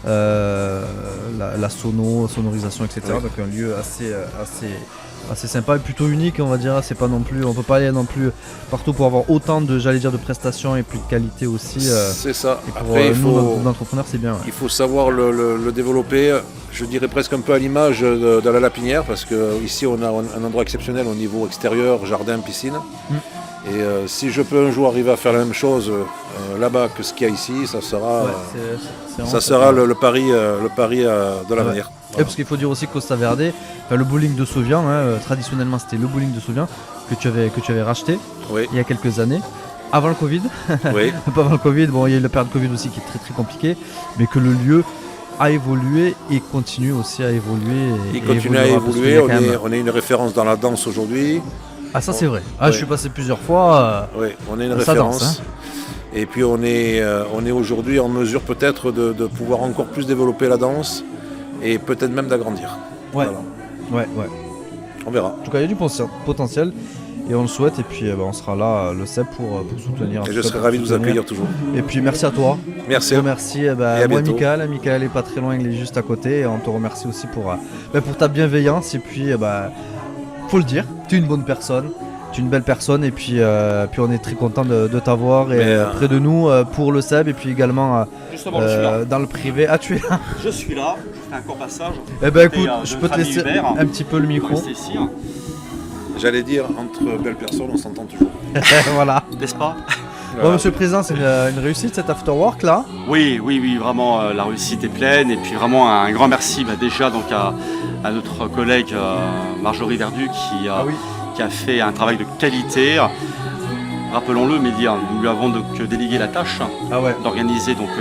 la sonorisation, etc. Oui. Donc un lieu assez sympa et plutôt unique, on va dire. C'est pas non plus, on peut pas aller non plus partout pour avoir autant de prestations et plus de qualité aussi. C'est ça. Et pour nous, d'entrepreneurs, c'est bien. Ouais. Il faut savoir le développer. Je dirais presque un peu à l'image de la Lapinière, parce qu'ici on a un endroit exceptionnel au niveau extérieur, jardin, piscine. Et si je peux un jour arriver à faire la même chose là-bas que ce qu'il y a ici, ça sera, le pari de l'avenir. Et parce qu'il faut dire aussi qu'Costa Verde, le bowling de Sauvian, traditionnellement c'était le bowling de Sauvian que tu avais racheté il y a quelques années. Avant le Covid, pas avant le Covid, bon il y a eu la période Covid aussi qui est très très compliquée, mais que le lieu a évolué et continue aussi à évoluer. Il continue à évoluer, on est une référence dans la danse aujourd'hui. Ah ça c'est vrai, je suis passé plusieurs fois. Oui, on est une référence. Danse, Et puis on est aujourd'hui en mesure peut-être de pouvoir encore plus développer la danse et peut-être même d'agrandir. Ouais. On verra. En tout cas il y a du potentiel et on le souhaite, et puis on sera là le SEB pour soutenir. Et je serai ravi de vous accueillir toujours. Et puis merci à toi. Merci. Merci moi Michael est pas très loin, il est juste à côté, et on te remercie aussi pour ta bienveillance, et puis faut le dire, tu es une bonne personne, tu es une belle personne, et puis on est très content de t'avoir près de nous pour le SEB, et puis également dans le privé. Ah, tu es là? Je suis là, je fais un court passage. Eh ben écoute, je peux te laisser un petit peu le micro. J'allais dire, entre belles personnes, on s'entend toujours. Voilà. N'est-ce pas? Bon, Monsieur le Président, c'est une réussite cet afterwork là? Oui, vraiment la réussite est pleine, et puis vraiment un grand merci déjà donc à notre collègue Marjorie Verdu qui a fait un travail de qualité. Rappelons-le, mais nous lui avons donc délégué la tâche d'organiser donc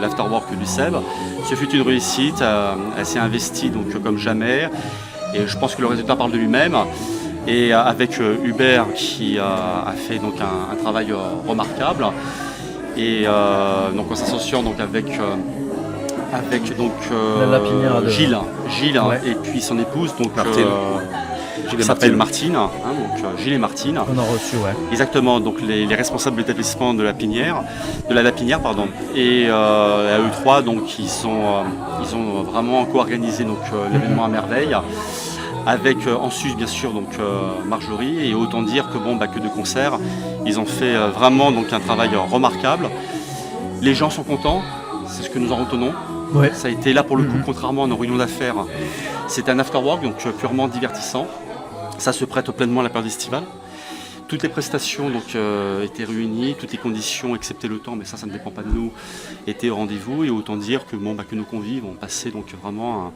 l'afterwork du SEB. Ce fut une réussite, elle s'est investie donc comme jamais, et je pense que le résultat parle de lui-même. Et avec Hubert qui a fait donc un travail remarquable, et donc en s'associant donc avec Gilles et puis son épouse donc qui s'appelle Martine, Gilles et Martine. On a reçu, exactement, donc les responsables de l'établissement de la Lapinière, et à eux trois donc ils ont vraiment co-organisé donc l'événement à merveille. Avec en sus bien sûr donc Marjorie, et autant dire que de concert, ils ont fait vraiment donc un travail remarquable. Les gens sont contents, c'est ce que nous en retenons. Ouais. Ça a été là pour le coup, contrairement à nos réunions d'affaires, c'est un afterwork donc purement divertissant. Ça se prête pleinement à la période estivale. Toutes les prestations donc étaient réunies, toutes les conditions excepté le temps, mais ça ne dépend pas de nous, étaient au rendez-vous, et autant dire que que nos convives ont passé donc vraiment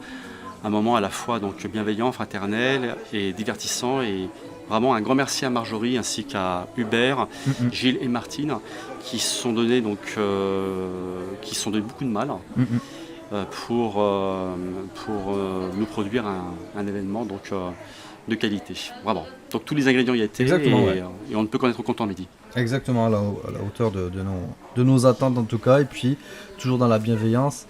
un moment à la fois donc bienveillant, fraternel et divertissant, et vraiment un grand merci à Marjorie ainsi qu'à Hubert, Gilles et Martine qui se sont donné beaucoup de mal pour nous produire un événement donc de qualité, vraiment. Donc tous les ingrédients y étaient, et on ne peut qu'en être content, Mehdi. Exactement, à la hauteur de nos attentes en tout cas, et puis toujours dans la bienveillance.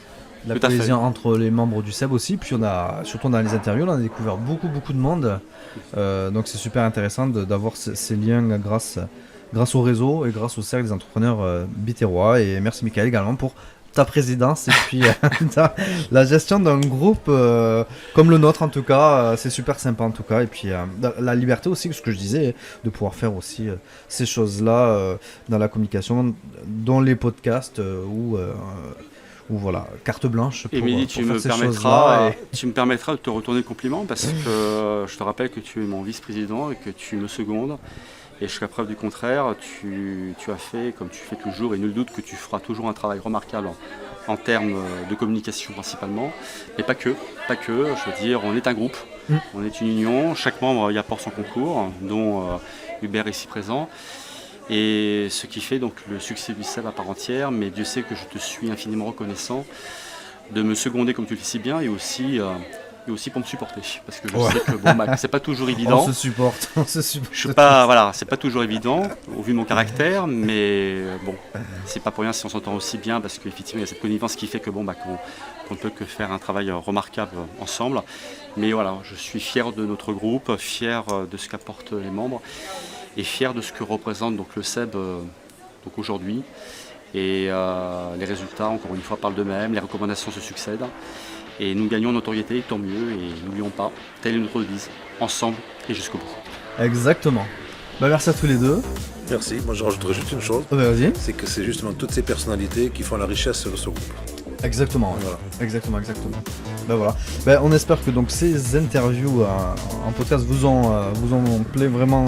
La cohésion entre les membres du SEB aussi, puis surtout dans les interviews, on a découvert beaucoup de monde, donc c'est super intéressant d'avoir ces liens grâce au réseau et grâce au cercle des entrepreneurs biterrois. Et merci Michael également pour ta présidence et puis la gestion d'un groupe comme le nôtre, en tout cas, c'est super sympa en tout cas, et puis la liberté aussi, ce que je disais, de pouvoir faire aussi ces choses-là dans la communication, dont les podcasts ou voilà, carte blanche pour, Émilie, tu me permettras de te retourner le compliment, parce que je te rappelle que tu es mon vice-président et que tu me secondes, et jusqu'à preuve du contraire, tu as fait comme tu fais toujours, et nul doute que tu feras toujours un travail remarquable en termes de communication principalement, mais pas que, je veux dire, on est un groupe, on est une union, chaque membre y apporte son concours, dont Hubert est ici présent. Et ce qui fait donc le succès du SEB à part entière, mais Dieu sait que je te suis infiniment reconnaissant de me seconder comme tu le dis si bien et aussi pour me supporter. Parce que je sais que c'est pas toujours évident. On se supporte. Je suis pas, voilà, c'est pas toujours évident au vu de mon caractère, mais bon, c'est pas pour rien si on s'entend aussi bien parce qu'effectivement il y a cette connivence qui fait que qu'on ne peut que faire un travail remarquable ensemble. Mais voilà, je suis fier de notre groupe, fier de ce qu'apportent les membres et fier de ce que représente donc le SEB donc aujourd'hui. Et les résultats, encore une fois, parlent d'eux-mêmes, les recommandations se succèdent. Et nous gagnons en notoriété, tant mieux, et n'oublions pas, telle est notre devise, ensemble et jusqu'au bout. Exactement. Merci à tous les deux. Merci, moi je rajouterais juste une chose, c'est que c'est justement toutes ces personnalités qui font la richesse de ce groupe. Exactement, voilà. Exactement. Voilà. On espère que donc ces interviews en podcast vous ont plu vraiment,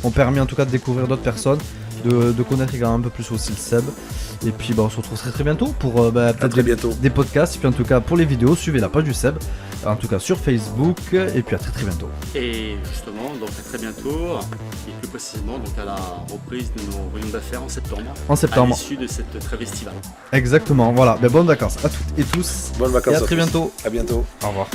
ont permis en tout cas de découvrir d'autres personnes, de connaître également un peu plus aussi le SEB. Et puis on se retrouve très bientôt pour peut-être des podcasts. Et puis en tout cas pour les vidéos, suivez la page du SEB, en tout cas sur Facebook. Et puis à très bientôt. Et justement, donc à très bientôt, et plus précisément donc à la reprise de nos réunions d'affaires en septembre. À l'issue de cette trêve estivale. Exactement, voilà. Bonnes vacances à toutes et tous. Bonnes vacances et à très bientôt. À bientôt. Au revoir.